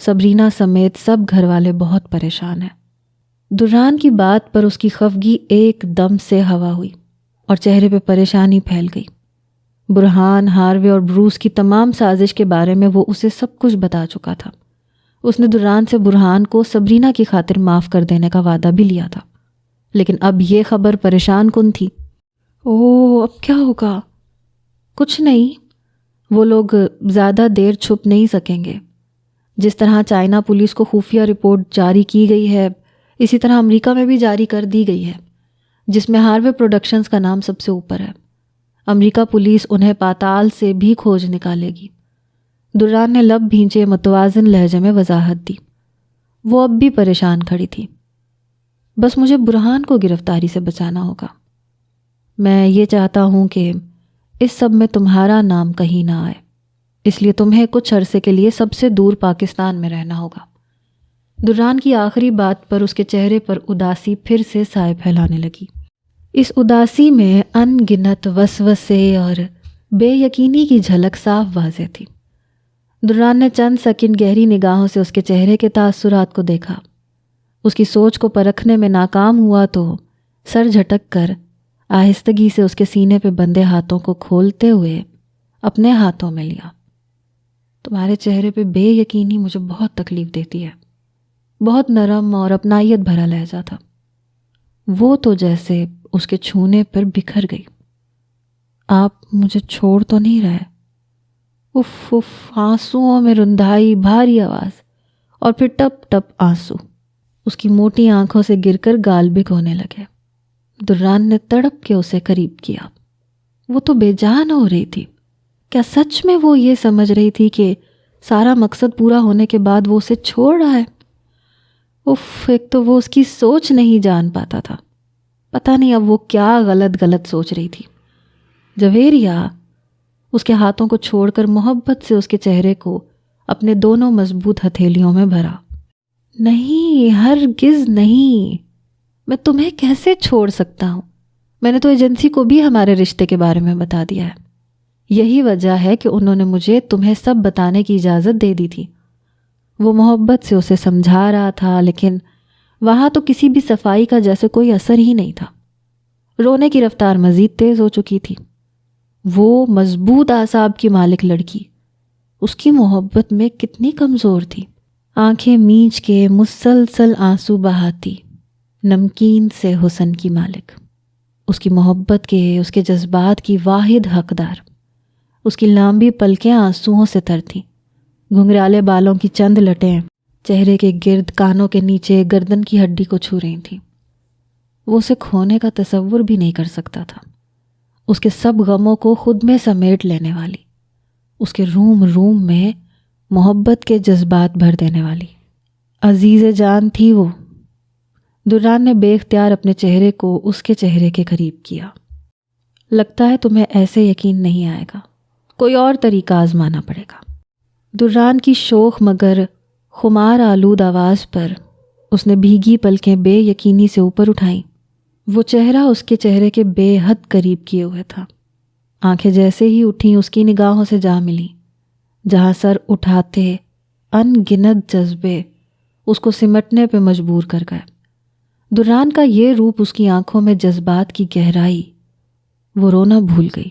سبرینہ سمیت سب گھر والے بہت پریشان ہیں۔ دران کی بات پر اس کی خفگی ایک دم سے ہوا ہوئی اور چہرے پہ پریشانی پھیل گئی۔ برہان، ہاروے اور بروس کی تمام سازش کے بارے میں وہ اسے سب کچھ بتا چکا تھا۔ اس نے دران سے برہان کو سبرینہ کی خاطر معاف کر دینے کا وعدہ بھی لیا تھا، لیکن اب یہ خبر پریشان کن تھی۔ اب کیا ہوگا؟ کچھ نہیں، وہ لوگ زیادہ دیر چھپ نہیں سکیں گے۔ جس طرح چائنا پولیس کو خفیہ رپورٹ جاری کی گئی ہے، اسی طرح امریکہ میں بھی جاری کر دی گئی ہے، جس میں ہاروے پروڈکشنز کا نام سب سے اوپر ہے۔ امریکہ پولیس انہیں پاتال سے بھی کھوج نکالے گی۔ دران نے لب بھینچے متوازن لہجے میں وضاحت دی۔ وہ اب بھی پریشان کھڑی تھی۔ بس مجھے برہان کو گرفتاری سے بچانا ہوگا۔ میں یہ چاہتا ہوں کہ اس سب میں تمہارا نام کہیں نہ آئے۔ اس لیے تمہیں کچھ عرصے کے لیے سب سے دور پاکستان میں رہنا ہوگا۔ دران کی آخری بات پر اس کے چہرے پر اداسی پھر سے سائے پھیلانے لگی۔ اس اداسی میں ان گنت وسوسے اور بے یقینی کی جھلک صاف واضح تھی۔ دران نے چند سیکنڈ گہری نگاہوں سے اس کے چہرے کے تاثرات کو دیکھا۔ اس کی سوچ کو پرکھنے میں ناکام ہوا تو سر جھٹک کر آہستگی سے اس کے سینے پہ بندھے ہاتھوں کو کھولتے ہوئے اپنے ہاتھوں میں لیا۔ تمہارے چہرے پہ بے یقینی مجھے بہت تکلیف دیتی ہے۔ بہت نرم اور اپنائیت بھرا لہجہ تھا۔ وہ تو جیسے اس کے چھونے پر بکھر گئی۔ آپ مجھے چھوڑ تو نہیں رہے؟ اف اف، آنسوؤں میں رندائی، بھاری آواز اور پھر ٹپ ٹپ آنسو اس کی موٹی آنکھوں سے گر کر گال بھگونے لگے۔ دران نے تڑپ کے اسے قریب کیا۔ وہ تو بے جان ہو رہی تھی۔ کیا سچ میں وہ یہ سمجھ رہی تھی کہ سارا مقصد پورا ہونے کے بعد وہ اسے چھوڑ رہا ہے؟ اف، ایک تو وہ اس کی سوچ نہیں جان پاتا تھا۔ پتہ نہیں اب وہ کیا غلط سوچ رہی تھی۔ جویریہ اس کے ہاتھوں کو چھوڑ کر محبت سے اس کے چہرے کو اپنے دونوں مضبوط ہتھیلیوں میں بھرا۔ نہیں، ہرگز نہیں، میں تمہیں کیسے چھوڑ سکتا ہوں؟ میں نے تو ایجنسی کو بھی ہمارے رشتے کے بارے میں بتا دیا ہے۔ یہی وجہ ہے کہ انہوں نے مجھے تمہیں سب بتانے کی اجازت دے دی تھی۔ وہ محبت سے اسے سمجھا رہا تھا، لیکن وہاں تو کسی بھی صفائی کا جیسے کوئی اثر ہی نہیں تھا۔ رونے کی رفتار مزید تیز ہو چکی تھی۔ وہ مضبوط اعصاب کی مالک لڑکی اس کی محبت میں کتنی کمزور تھی۔ آنکھیں میچ کے مسلسل آنسو بہاتی نمکین سے حسن کی مالک، اس کی محبت کے، اس کے جذبات کی واحد حقدار۔ اس کی لمبی پلکیں آنسوؤں سے تر تھیں۔ گھنگرالے بالوں کی چند لٹیں چہرے کے گرد، کانوں کے نیچے، گردن کی ہڈی کو چھو رہی تھیں۔ وہ اسے کھونے کا تصور بھی نہیں کر سکتا تھا۔ اس کے سب غموں کو خود میں سمیٹ لینے والی، اس کے روم روم میں محبت کے جذبات بھر دینے والی عزیز جان تھی وہ۔ دران نے بے اختیار اپنے چہرے کو اس کے چہرے کے قریب کیا۔ لگتا ہے تمہیں ایسے یقین نہیں آئے گا، کوئی اور طریقہ آزمانا پڑے گا۔ دران کی شوخ مگر خمار آلود آواز پر اس نے بھیگی پلکیں بے یقینی سے اوپر اٹھائیں۔ وہ چہرہ اس کے چہرے کے بے حد قریب کیے ہوئے تھا۔ آنکھیں جیسے ہی اٹھیں اس کی نگاہوں سے جا ملیں، جہاں سر اٹھاتے ان گنت جذبے اس کو سمٹنے پہ مجبور کر گئے۔ دران کا یہ روپ، اس کی آنکھوں میں جذبات کی گہرائی، وہ رونا بھول گئی۔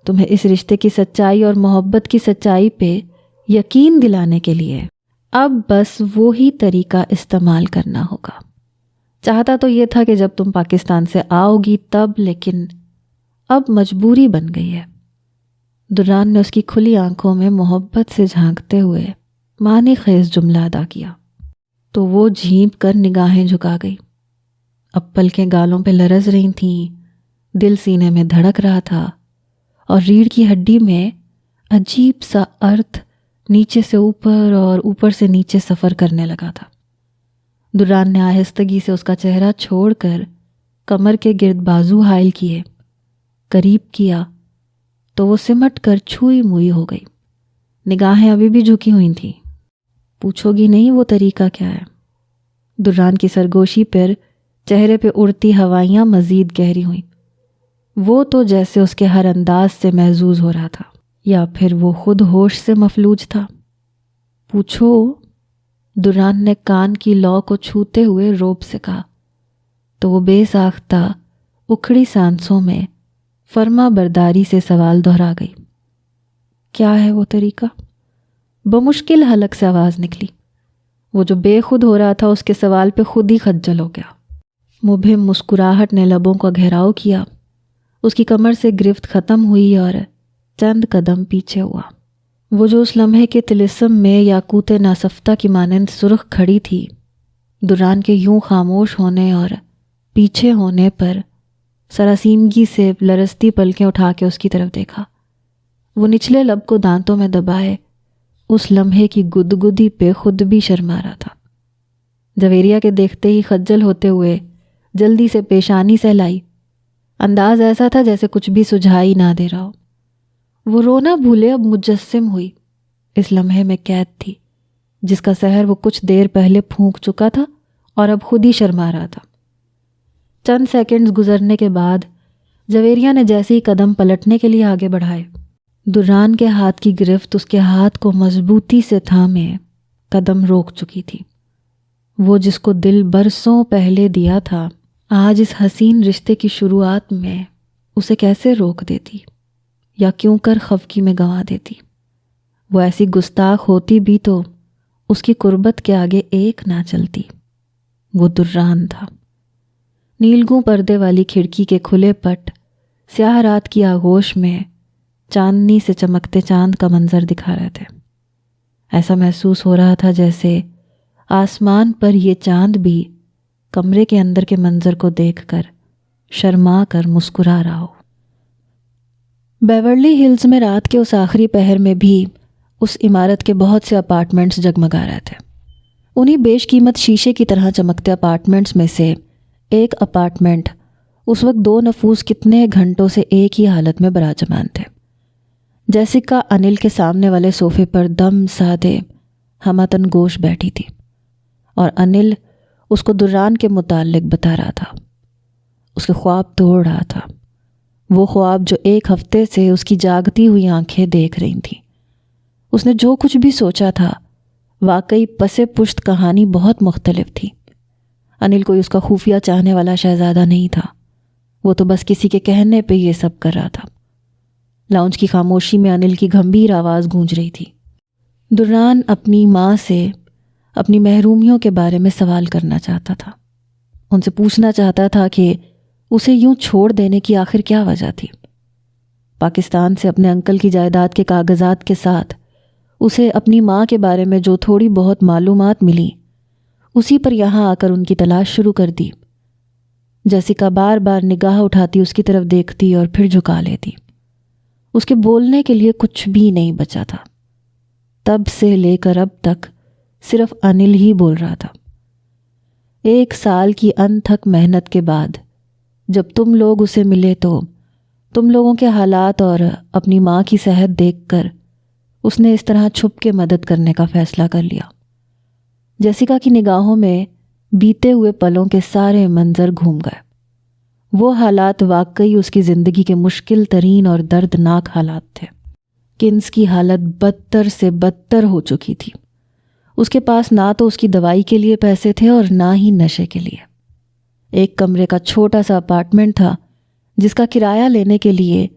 تمہیں اس رشتے کی سچائی اور محبت کی سچائی پہ یقین دلانے کے لیے اب بس وہی طریقہ استعمال کرنا ہوگا۔ چاہتا تو یہ تھا کہ جب تم پاکستان سے آؤ گی تب، لیکن اب مجبوری بن گئی ہے۔ دران نے اس کی کھلی آنکھوں میں محبت سے جھانکتے ہوئے معنی خیز جملہ ادا کیا تو وہ جھینپ کر نگاہیں جھکا گئی۔ اب پلکیں گالوں پہ لرز رہی تھیں، دل سینے میں دھڑک رہا تھا اور ریڑھ کی ہڈی میں عجیب سا ارتھ نیچے سے اوپر اور اوپر سے نیچے سفر کرنے لگا تھا۔ دران نے آہستگی سے اس کا چہرہ چھوڑ کر کمر کے گرد بازو حائل کیے، قریب کیا تو وہ سمٹ کر چھوئی موئی ہو گئی۔ نگاہیں ابھی بھی جھکی ہوئی تھیں۔ پوچھو گی نہیں وہ طریقہ کیا ہے؟ دران کی سرگوشی پر چہرے پہ اڑتی ہوائیاں مزید گہری ہوئیں۔ وہ تو جیسے اس کے ہر انداز سے محظوظ ہو رہا تھا، یا پھر وہ خود ہوش سے مفلوج تھا۔ پوچھو، دران نے کان کی لو کو چھوتے ہوئے روب سے کہا تو وہ بے ساختہ اکھڑی سانسوں میں فرما برداری سے سوال دہرا گئی۔ کیا ہے وہ طریقہ؟ بمشکل حلق سے آواز نکلی۔ وہ جو بے خود ہو رہا تھا اس کے سوال پہ خود ہی خجل ہو گیا۔ مبہم مسکراہٹ نے لبوں کا گھیراؤ کیا۔ اس کی کمر سے گرفت ختم ہوئی اور چند قدم پیچھے ہوا۔ وہ جو اس لمحے کے طلسم میں یاقوت ناصفتہ کی مانند سرخ کھڑی تھی، دران کے یوں خاموش ہونے اور پیچھے ہونے پر سراسیمگی سے لرزتی پلکیں اٹھا کے اس کی طرف دیکھا۔ وہ نچلے لب کو دانتوں میں دبائے اس لمحے کی گدگدی پہ خود بھی شرما رہا تھا۔ جویریہ کے دیکھتے ہی خجل ہوتے ہوئے جلدی سے پیشانی سہلائی۔ انداز ایسا تھا جیسے کچھ بھی سجھائی نہ دے رہا ہو۔ وہ رونا بھولے اب مجسم ہوئی، اس لمحے میں قید تھی جس کا زہر وہ کچھ دیر پہلے پھونک چکا تھا اور اب خود ہی شرما رہا تھا۔ چند سیکنڈز گزرنے کے بعد جویریہ نے جیسے ہی قدم پلٹنے کے لیے آگے بڑھائے، دران کے ہاتھ کی گرفت اس کے ہاتھ کو مضبوطی سے تھامے قدم روک چکی تھی۔ وہ جس کو دل برسوں پہلے دیا تھا، آج اس حسین رشتے کی شروعات میں اسے کیسے روک دیتی یا کیوں کر خفگی میں گنوا دیتی؟ وہ ایسی گستاخ ہوتی بھی تو اس کی قربت کے آگے ایک نہ چلتی۔ وہ دران تھا۔ نیلگوں پردے والی کھڑکی کے کھلے پٹ سیاہ رات کی آغوش میں چاندنی سے چمکتے چاند کا منظر دکھا رہے تھے۔ ایسا محسوس ہو رہا تھا جیسے آسمان پر یہ چاند بھی کمرے کے اندر کے منظر کو دیکھ کر شرما کر مسکرا رہا ہو۔ بیورلی ہلز میں رات کے اس آخری پہر میں بھی اس عمارت کے بہت سے اپارٹمنٹس جگمگا رہے تھے۔ انہی بیش قیمت شیشے کی طرح چمکتے اپارٹمنٹس میں سے ایک اپارٹمنٹ اس وقت 2 نفوس کتنے گھنٹوں سے ایک ہی حالت میں براجمان تھے۔ جیسکا انل کے سامنے والے صوفے پر دم سادے ہمتن گوش بیٹھی تھی اور انل اس کو دران کے متعلق بتا رہا تھا، اس کے خواب توڑ رہا تھا، وہ خواب جو 1 ہفتے سے اس کی جاگتی ہوئی آنکھیں دیکھ رہی تھیں۔ اس نے جو کچھ بھی سوچا تھا واقعی پس پشت کہانی بہت مختلف تھی۔ انل کوئی اس کا خفیہ چاہنے والا شہزادہ نہیں تھا، وہ تو بس کسی کے کہنے پہ یہ سب کر رہا تھا۔ لاؤنج کی خاموشی میں انل کی گھمبیر آواز گونج رہی تھی۔ دران اپنی ماں سے اپنی محرومیوں کے بارے میں سوال کرنا چاہتا تھا، ان سے پوچھنا چاہتا تھا کہ اسے یوں چھوڑ دینے کی آخر کیا وجہ تھی۔ پاکستان سے اپنے انکل کی جائیداد کے کاغذات کے ساتھ اسے اپنی ماں کے بارے میں جو تھوڑی بہت معلومات ملی، اسی پر یہاں آ کر ان کی تلاش شروع کر دی۔ جیسکا بار بار نگاہ اٹھاتی اس کی طرف دیکھتی اور پھر جھکا لیتی۔ اس کے بولنے کے لیے کچھ بھی نہیں بچا تھا۔ تب سے لے کر اب تک صرف انل ہی بول رہا تھا۔ 1 سال کی انتھک محنت کے بعد جب تم لوگ اسے ملے تو تم لوگوں کے حالات اور اپنی ماں کی صحت دیکھ کر اس نے اس طرح چھپ کے مدد کرنے کا فیصلہ کر لیا۔ جیسکا کی نگاہوں میں بیتے ہوئے پلوں کے سارے منظر گھوم گئے۔ وہ حالات واقعی اس کی زندگی کے مشکل ترین اور دردناک حالات تھے۔ کنس کی حالت بدتر سے بدتر ہو چکی تھی۔ اس کے پاس نہ تو اس کی دوائی کے لیے پیسے تھے اور نہ ہی نشے کے لیے۔ 1 کمرے کا چھوٹا سا اپارٹمنٹ تھا جس کا کرایہ لینے کے لیے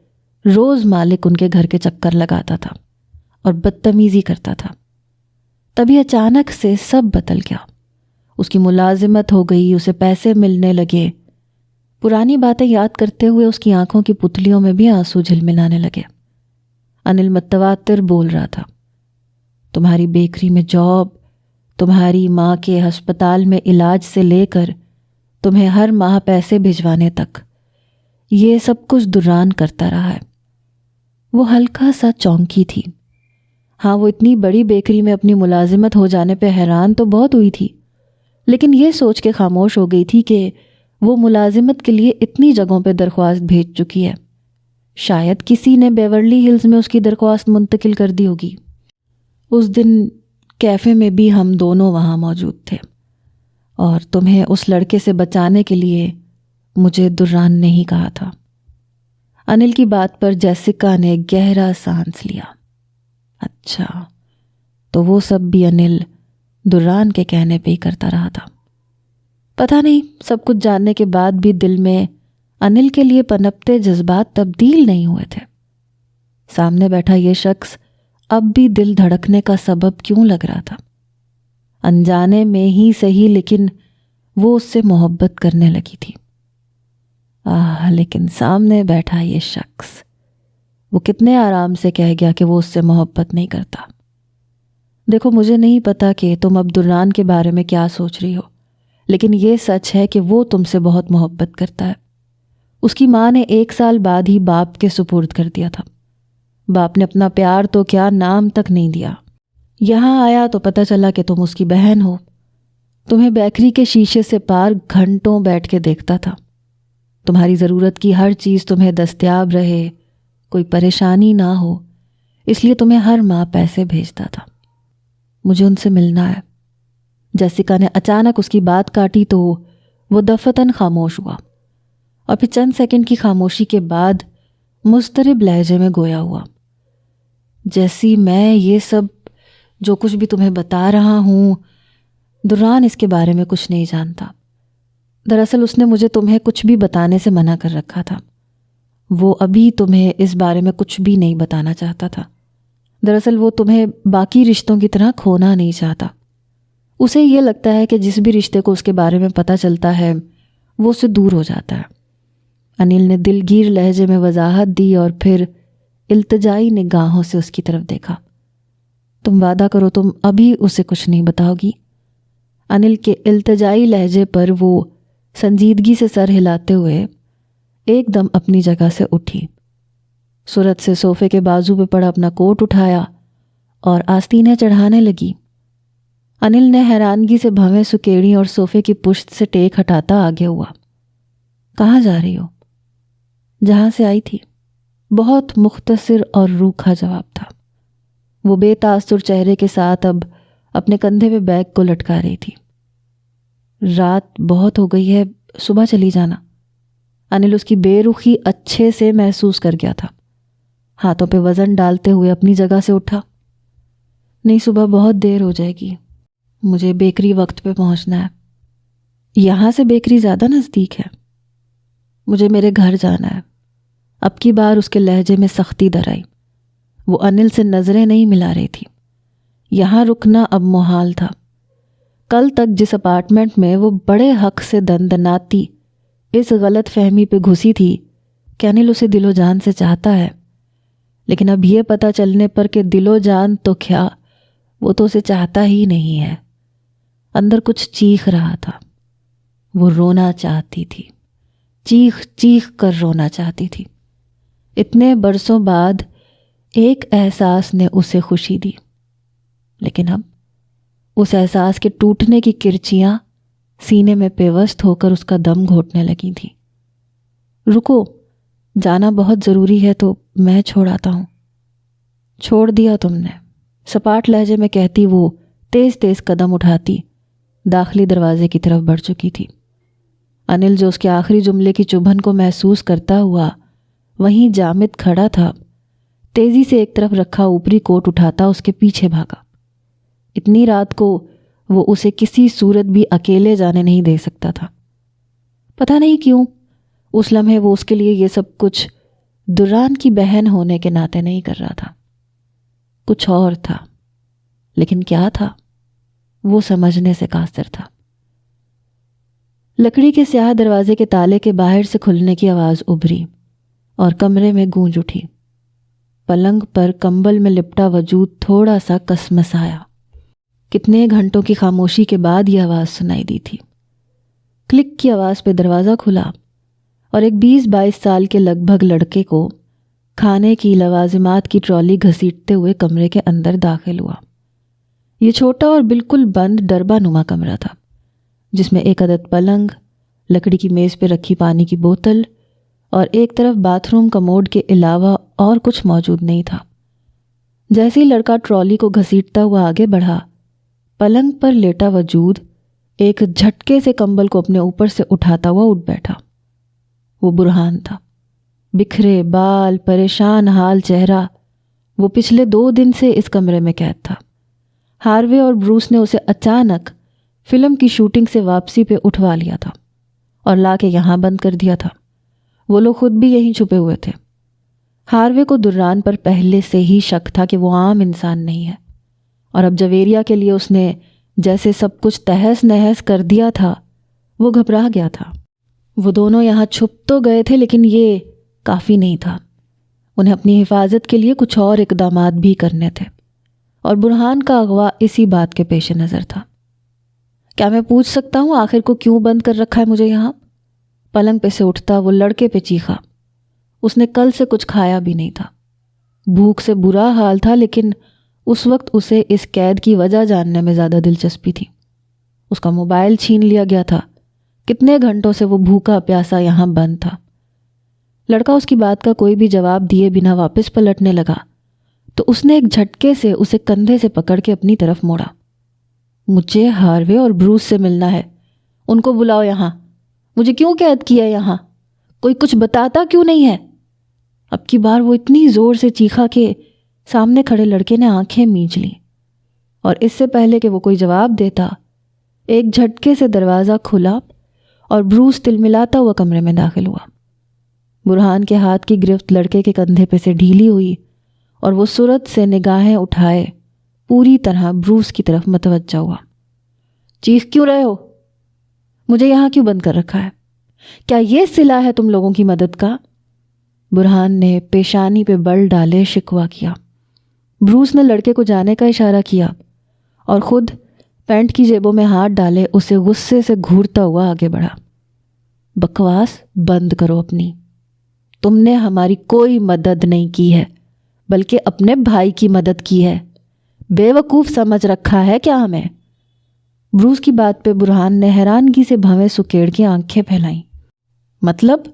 روز مالک ان کے گھر کے چکر لگاتا تھا اور بدتمیزی کرتا تھا۔ تبھی اچانک سے سب بدل گیا۔ اس کی ملازمت ہو گئی، اسے پیسے ملنے لگے۔ پرانی باتیں یاد کرتے ہوئے اس کی آنکھوں کی پتلیوں میں بھی آنسو جھلملانے لگے۔ انل متواتر بول رہا تھا، تمہاری بیکری میں جاب، تمہاری ماں کے ہسپتال میں علاج سے لے کر تمہیں ہر ماہ پیسے بھجوانے تک، یہ سب کچھ دران کرتا رہا ہے۔ وہ ہلکا سا چونکی تھی۔ ہاں، وہ اتنی بڑی بیکری میں اپنی ملازمت ہو جانے پہ حیران تو بہت ہوئی تھی، لیکن یہ سوچ کے خاموش ہو گئی تھی کہ وہ ملازمت کے لیے اتنی جگہوں پہ درخواست بھیج چکی ہے، شاید کسی نے بیورلی ہلز میں اس کی درخواست منتقل کر دی ہوگی۔ اس دن کیفے میں بھی ہم دونوں وہاں موجود تھے اور تمہیں اس لڑکے سے بچانے کے لیے مجھے دران نے ہی کہا تھا۔ انل کی بات پر جیسکا نے گہرا سانس لیا۔ اچھا، تو وہ سب بھی انل دران کے کہنے پہ ہی کرتا رہا تھا۔ پتہ نہیں سب کچھ جاننے کے بعد بھی دل میں انل کے لیے پنپتے جذبات تبدیل نہیں ہوئے تھے۔ سامنے بیٹھا یہ شخص اب بھی دل دھڑکنے کا سبب کیوں لگ رہا تھا؟ انجانے میں ہی صحیح، لیکن وہ اس سے محبت کرنے لگی تھی۔ لیکن سامنے بیٹھا یہ شخص، وہ کتنے آرام سے کہہ گیا کہ وہ اس سے محبت نہیں کرتا۔ دیکھو، مجھے نہیں پتا کہ تم اب دران کے بارے میں کیا سوچ رہی ہو، لیکن یہ سچ ہے کہ وہ تم سے بہت محبت کرتا ہے۔ اس کی ماں نے 1 سال بعد ہی باپ کے سپرد کر دیا تھا۔ باپ نے اپنا پیار تو کیا، نام تک نہیں دیا۔ یہاں آیا تو پتہ چلا کہ تم اس کی بہن ہو۔ تمہیں بیکری کے شیشے سے پار گھنٹوں بیٹھ کے دیکھتا تھا۔ تمہاری ضرورت کی ہر چیز تمہیں دستیاب رہے، کوئی پریشانی نہ ہو، اس لیے تمہیں ہر ماہ پیسے بھیجتا تھا۔ مجھے ان سے ملنا ہے۔ جیسیکا نے اچانک اس کی بات کاٹی تو وہ دفتن خاموش ہوا، اور پھر چند سیکنڈ کی خاموشی کے بعد مضطرب لہجے میں گویا ہوا، جیسی میں یہ سب جو کچھ بھی تمہیں بتا رہا ہوں، دران اس کے بارے میں کچھ نہیں جانتا۔ دراصل اس نے مجھے تمہیں کچھ بھی بتانے سے منع کر رکھا تھا۔ وہ ابھی تمہیں اس بارے میں کچھ بھی نہیں بتانا چاہتا تھا۔ دراصل وہ تمہیں باقی رشتوں کی طرح کھونا نہیں چاہتا۔ اسے یہ لگتا ہے کہ جس بھی رشتے کو اس کے بارے میں پتہ چلتا ہے وہ اسے دور ہو جاتا ہے۔ انل نے دلگیر لہجے میں وضاحت دی اور پھر التجائی نگاہوں سے اس کی طرف دیکھا۔ تم وعدہ کرو تم ابھی اسے کچھ نہیں بتاؤ گی؟ انل کے التجائی لہجے پر وہ سنجیدگی سے سر ہلاتے ہوئے ایک دم اپنی جگہ سے اٹھی، سرعت سے صوفے کے بازو پہ پڑا اپنا کوٹ اٹھایا اور آستینیں چڑھانے لگی۔ انل نے حیرانگی سے بھویں سکیڑی اور صوفے کی پشت سے ٹیک ہٹاتا آگے ہوا۔ کہاں جا رہی ہو؟ جہاں سے آئی تھی، بہت مختصر اور روکھا جواب تھا۔ وہ بے تاثر چہرے کے ساتھ اب اپنے کندھے پہ بیگ کو لٹکا رہی تھی۔ رات بہت ہو گئی ہے، صبح چلی جانا۔ انل اس کی بے رخی اچھے سے محسوس کر گیا تھا۔ ہاتھوں پہ وزن ڈالتے ہوئے اپنی جگہ سے اٹھا۔ نہیں، صبح بہت دیر ہو جائے گی، مجھے بیکری وقت پہ پہنچنا ہے۔ یہاں سے بیکری زیادہ نزدیک ہے؟ مجھے میرے گھر جانا ہے۔ اب کی بار اس کے لہجے میں سختی در آئی۔ وہ انل سے نظریں نہیں ملا رہی تھی۔ یہاں رکنا اب محال تھا۔ کل تک جس اپارٹمنٹ میں وہ بڑے حق سے دندناتی اس غلط فہمی پہ گھسی تھی کہ انل اسے دل و جان سے چاہتا ہے، لیکن اب یہ پتہ چلنے پر کہ دل و جان تو کیا، وہ تو اسے چاہتا ہی نہیں ہے، اندر کچھ چیخ رہا تھا۔ وہ رونا چاہتی تھی، چیخ چیخ کر رونا چاہتی تھی۔ اتنے برسوں بعد ایک احساس نے اسے خوشی دی، لیکن اب اس احساس کے ٹوٹنے کی کرچیاں سینے میں پیوست ہو کر اس کا دم گھوٹنے لگی تھی۔ رکو، جانا بہت ضروری ہے تو میں چھوڑ آتا ہوں۔ چھوڑ دیا تم نے، سپاٹ لہجے میں کہتی وہ تیز تیز قدم اٹھاتی داخلی دروازے کی طرف بڑھ چکی تھی۔ انل جو اس کے آخری جملے کی چبھن کو محسوس کرتا ہوا وہیں جامد کھڑا تھا، تیزی سے ایک طرف رکھا اوپری کوٹ اٹھاتا اس کے پیچھے بھاگا۔ اتنی رات کو وہ اسے کسی صورت بھی اکیلے جانے نہیں دے سکتا تھا۔ پتہ نہیں کیوں اس لمحے وہ اس کے لیے یہ سب کچھ دران کی بہن ہونے کے ناطے نہیں کر رہا تھا، کچھ اور تھا، لیکن کیا تھا وہ سمجھنے سے قاصر تھا۔ لکڑی کے سیاہ دروازے کے تالے کے باہر سے کھلنے کی آواز ابھری اور کمرے میں گونج اٹھی۔ پلنگ پر کمبل میں لپٹا وجود تھوڑا سا کسمسایا۔ کتنے گھنٹوں کی خاموشی کے بعد یہ آواز سنائی دی تھی۔ کلک کی آواز پہ دروازہ کھلا اور ایک 20-22 سال کے لگ بھگ لڑکے کو کھانے کی لوازمات کی ٹرالی گھسیٹتے ہوئے کمرے کے اندر داخل ہوا۔ یہ چھوٹا اور بالکل بند ڈربا نما کمرہ تھا، جس میں ایک عدد پلنگ، لکڑی کی میز پہ رکھی پانی کی بوتل اور ایک طرف باتھ روم کموڈ کے علاوہ اور کچھ موجود نہیں تھا۔ جیسے ہی لڑکا ٹرالی کو گھسیٹتا ہوا آگے بڑھا، پلنگ پر لیٹا وجود ایک جھٹکے سے کمبل کو اپنے اوپر سے اٹھاتا ہوا اٹھ بیٹھا۔ وہ برہان تھا، بکھرے بال، پریشان حال چہرہ۔ وہ پچھلے 2 دن سے اس کمرے میں قید تھا۔ ہاروے اور بروس نے اسے اچانک فلم کی شوٹنگ سے واپسی پہ اٹھوا لیا تھا اور لا کے یہاں بند کر دیا تھا۔ وہ لوگ خود بھی یہیں چھپے ہوئے تھے۔ ہاروے کو دران پر پہلے سے ہی شک تھا کہ وہ عام انسان نہیں ہے، اور اب جویریہ کے لیے اس نے جیسے سب کچھ تہس نہس کر دیا تھا، وہ گھبرا گیا تھا۔ وہ دونوں یہاں چھپ تو گئے تھے، لیکن یہ کافی نہیں تھا۔ انہیں اپنی حفاظت کے لیے کچھ اور اقدامات بھی کرنے تھے، اور برہان کا اغوا اسی بات کے پیش نظر تھا۔ کیا میں پوچھ سکتا ہوں آخر کو کیوں بند کر رکھا ہے مجھے یہاں؟ پلنگ پہ سے اٹھتا وہ لڑکے پہ چیخا۔ اس نے کل سے کچھ کھایا بھی نہیں تھا، بھوک سے برا حال تھا، لیکن اس وقت اسے اس قید کی وجہ جاننے میں زیادہ دلچسپی تھی۔ اس کا موبائل چھین لیا گیا تھا۔ کتنے گھنٹوں سے وہ بھوکا پیاسا یہاں بند تھا۔ لڑکا اس کی بات کا کوئی بھی جواب دیے بنا واپس پلٹنے لگا تو اس نے ایک جھٹکے سے اسے کندھے سے پکڑ کے اپنی طرف موڑا۔ مجھے ہاروے اور بروس سے ملنا ہے، ان کو بلاؤ یہاں۔ مجھے کیوں قید کیا یہاں؟ کوئی کچھ بتاتا کیوں نہیں ہے؟ اب کی بار وہ اتنی زور سے چیخا کہ سامنے کھڑے لڑکے نے آنکھیں میچ لیں، اور اس سے پہلے کہ وہ کوئی جواب دیتا ایک جھٹکے سے دروازہ کھلا اور بروس تلملاتا ہوا کمرے میں داخل ہوا۔ برہان کے ہاتھ کی گرفت لڑکے کے کندھے پہ سے ڈھیلی ہوئی اور وہ سرعت سے نگاہیں اٹھائے پوری طرح بروس کی طرف متوجہ ہوا۔ چیخ کیوں رہے ہو؟ مجھے یہاں کیوں بند کر رکھا ہے؟ کیا یہ صلہ ہے تم لوگوں کی مدد کا؟ برہان نے پیشانی پہ بل ڈالے شکوہ کیا۔ بروس نے لڑکے کو جانے کا اشارہ کیا اور خود پینٹ کی جیبوں میں ہاتھ ڈالے اسے غصے سے گھورتا ہوا آگے بڑھا۔ بکواس بند کرو اپنی۔ تم نے ہماری کوئی مدد نہیں کی ہے بلکہ اپنے بھائی کی مدد کی ہے۔ بے وقوف سمجھ رکھا ہے کیا ہمیں؟ بروس کی بات پہ برہان نے حیرانگی سے بھویں سکیڑ کے آنکھیں پھیلائیں۔ مطلب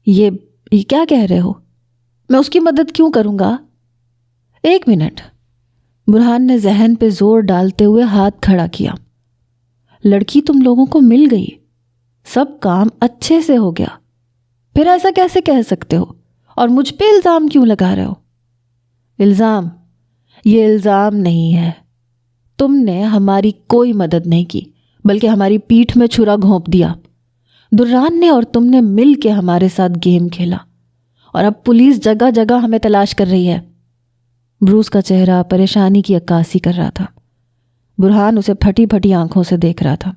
یہ کیا کہہ رہے ہو؟ میں اس کی مدد کیوں کروں گا؟ ایک منٹ، برہان نے ذہن پہ زور ڈالتے ہوئے ہاتھ کھڑا کیا۔ لڑکی تم لوگوں کو مل گئی، سب کام اچھے سے ہو گیا، پھر ایسا کیسے کہہ سکتے ہو؟ اور مجھ پہ الزام کیوں لگا رہے ہو؟ الزام؟ یہ الزام نہیں ہے۔ تم نے ہماری کوئی مدد نہیں کی بلکہ ہماری پیٹھ میں چھرا گھونپ دیا۔ دران نے اور تم نے مل کے ہمارے ساتھ گیم کھیلا اور اب پولیس جگہ جگہ ہمیں تلاش کر رہی ہے۔ بروس کا چہرہ پریشانی کی عکاسی کر رہا تھا۔ برہان اسے پھٹی پھٹی آنکھوں سے دیکھ رہا تھا۔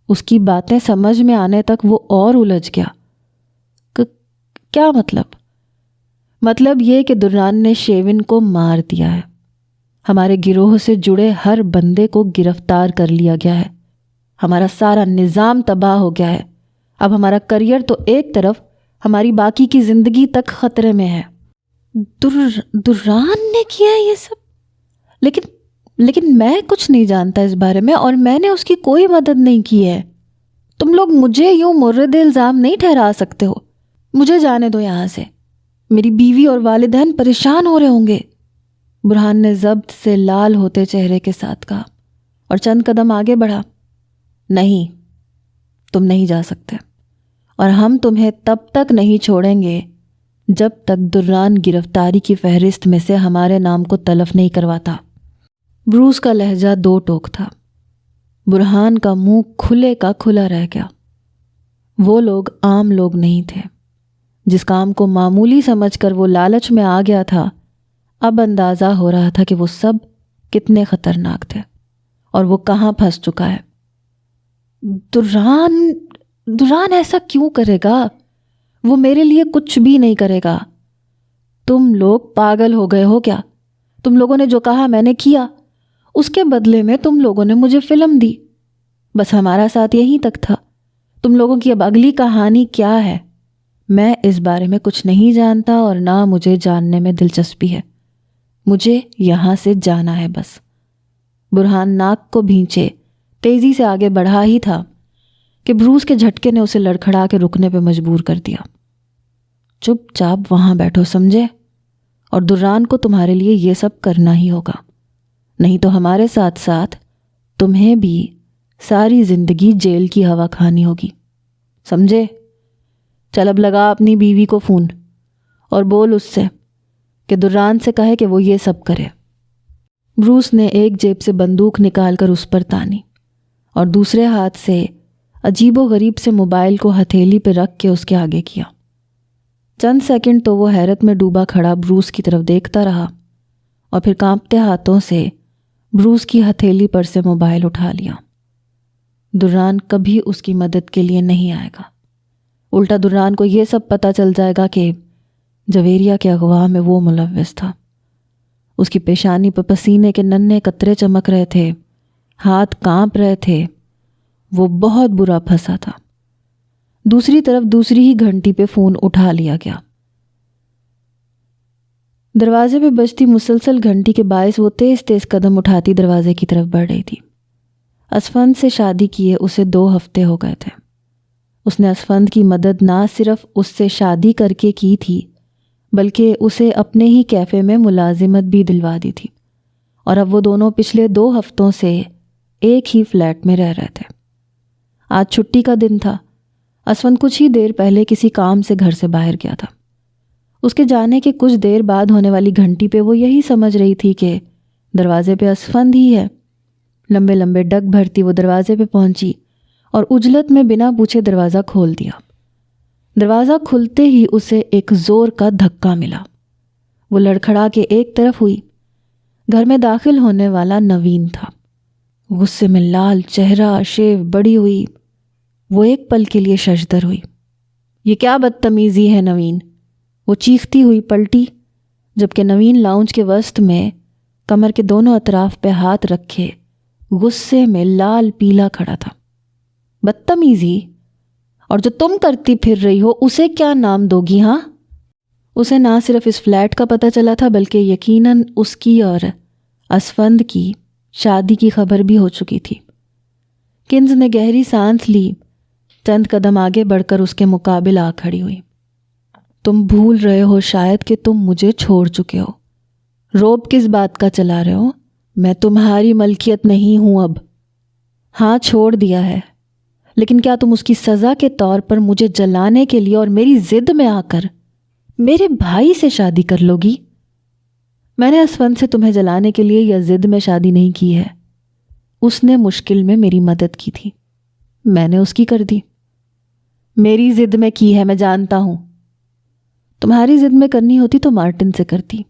اس کی باتیں سمجھ میں آنے تک وہ اور الجھ گیا۔ کیا مطلب؟ مطلب یہ کہ دران نے شیون کو مار دیا ہے۔ ہمارے گروہ سے جڑے ہر بندے کو گرفتار کر لیا گیا ہے۔ ہمارا سارا نظام تباہ ہو گیا ہے۔ اب ہمارا کریئر تو ایک طرف، ہماری باقی کی زندگی تک خطرے میں ہے۔ دران نے کیا یہ سب؟ لیکن میں کچھ نہیں جانتا اس بارے میں، اور میں نے اس کی کوئی مدد نہیں کی ہے۔ تم لوگ مجھے یوں مورد الزام نہیں ٹھہرا سکتے ہو۔ مجھے جانے دو یہاں سے، میری بیوی اور والدین پریشان ہو رہے ہوں گے۔ برہان نے ضبط سے لال ہوتے چہرے کے ساتھ کہا اور چند قدم آگے بڑھا۔ نہیں، تم نہیں جا سکتے، اور ہم تمہیں تب تک نہیں چھوڑیں گے جب تک دران گرفتاری کی فہرست میں سے ہمارے نام کو تلف نہیں کرواتا۔ بروس کا لہجہ دو ٹوک تھا۔ برہان کا منہ کھلے کا کھلا رہ گیا۔ وہ لوگ عام لوگ نہیں تھے۔ جس کام کو معمولی سمجھ کر وہ لالچ میں آ گیا تھا، اب اندازہ ہو رہا تھا کہ وہ سب کتنے خطرناک تھے اور وہ کہاں پھنس چکا ہے۔ دران ایسا کیوں کرے گا؟ وہ میرے لیے کچھ بھی نہیں کرے گا۔ تم لوگ پاگل ہو گئے ہو کیا؟ تم لوگوں نے جو کہا میں نے کیا، اس کے بدلے میں تم لوگوں نے مجھے فلم دی۔ بس ہمارا ساتھ یہیں تک تھا۔ تم لوگوں کی اب اگلی کہانی کیا ہے؟ میں اس بارے میں کچھ نہیں جانتا اور نہ مجھے جاننے میں دلچسپی ہے۔ مجھے یہاں سے جانا ہے بس۔ برہان ناک کو بھینچے تیزی سے آگے بڑھا ہی تھا کہ بروس کے جھٹکے نے اسے لڑکھڑا کے رکنے پہ مجبور کر دیا۔ چپ چاپ وہاں بیٹھو، سمجھے؟ اور دران کو تمہارے لیے یہ سب کرنا ہی ہوگا، نہیں تو ہمارے ساتھ ساتھ تمہیں بھی ساری زندگی جیل کی ہوا کھانی ہوگی، سمجھے؟ چل اب لگا اپنی بیوی کو فون اور بول اس سے کہ دران سے کہے کہ وہ یہ سب کرے۔ بروس نے ایک جیب سے بندوق نکال کر اس پر تانی اور دوسرے ہاتھ سے عجیب و غریب سے موبائل کو ہتھیلی پہ رکھ کے اس کے آگے کیا۔ چند سیکنڈ تو وہ حیرت میں ڈوبا کھڑا بروس کی طرف دیکھتا رہا اور پھر کانپتے ہاتھوں سے بروس کی ہتھیلی پر سے موبائل اٹھا لیا۔ دران کبھی اس کی مدد کے لیے نہیں آئے گا، الٹا دران کو یہ سب پتہ چل جائے گا کہ جویریہ کے اغوا میں وہ ملوث تھا۔ اس کی پیشانی پہ پسینے کے ننھے قطرے چمک رہے تھے، ہاتھ کانپ رہے تھے۔ وہ بہت برا پھنسا تھا۔ دوسری طرف دوسری ہی گھنٹی پہ فون اٹھا لیا گیا۔ دروازے پہ بجتی مسلسل گھنٹی کے باعث وہ تیز تیز قدم اٹھاتی دروازے کی طرف بڑھ رہی تھی۔ اسفند سے شادی کیے اسے 2 ہفتے ہو گئے تھے۔ اس نے اسفند کی مدد نہ صرف اس سے شادی کر کے کی تھی بلکہ اسے اپنے ہی کیفے میں ملازمت بھی دلوا دی تھی، اور اب وہ دونوں پچھلے 2 ہفتوں سے ایک ہی فلیٹ میں رہ رہے تھے۔ آج چھٹی کا دن تھا۔ اسفند کچھ ہی دیر پہلے کسی کام سے گھر سے باہر گیا تھا۔ اس کے جانے کے کچھ دیر بعد ہونے والی گھنٹی پہ وہ یہی سمجھ رہی تھی کہ دروازے پہ اسفند ہی ہے۔ لمبے لمبے ڈگ بھرتی وہ دروازے پہ پہنچی اور عجلت میں بنا پوچھے دروازہ کھول دیا۔ دروازہ کھلتے ہی اسے ایک زور کا دھکا ملا۔ وہ لڑکھڑا کے ایک طرف ہوئی۔ گھر میں داخل ہونے والا نوین تھا۔ غصے میں لال چہرہ، شیو بڑی ہوئی۔ وہ ایک پل کے لیے ششدر ہوئی۔ یہ کیا بدتمیزی ہے نوین؟ وہ چیختی ہوئی پلٹی، جبکہ نوین لاؤنج کے وسط میں کمر کے دونوں اطراف پہ ہاتھ رکھے غصے میں لال پیلا کھڑا تھا۔ بدتمیزی؟ اور جو تم کرتی پھر رہی ہو اسے کیا نام دو گی؟ ہاں، اسے نہ صرف اس فلیٹ کا پتہ چلا تھا بلکہ یقیناً اس کی اور اسفند کی شادی کی خبر بھی ہو چکی تھی۔ کنز نے گہری سانس لی، چند قدم آگے بڑھ کر اس کے مقابل آ کھڑی ہوئی۔ تم بھول رہے ہو شاید کہ تم مجھے چھوڑ چکے ہو۔ روب کس بات کا چلا رہے ہو؟ میں تمہاری ملکیت نہیں ہوں اب۔ ہاں چھوڑ دیا ہے، لیکن کیا تم اس کی سزا کے طور پر مجھے جلانے کے لیے اور میری ضد میں آ کر میرے بھائی سے شادی کر لو گی؟ میں نے اسفند سے تمہیں جلانے کے لیے یا ضد میں شادی نہیں کی ہے۔ اس نے مشکل میں میری مدد کی تھی، میں نے اس کی کر دی۔ میری ضد میں کی ہے، میں جانتا ہوں۔ تمہاری ضد میں کرنی ہوتی تو مارٹن سے کرتی،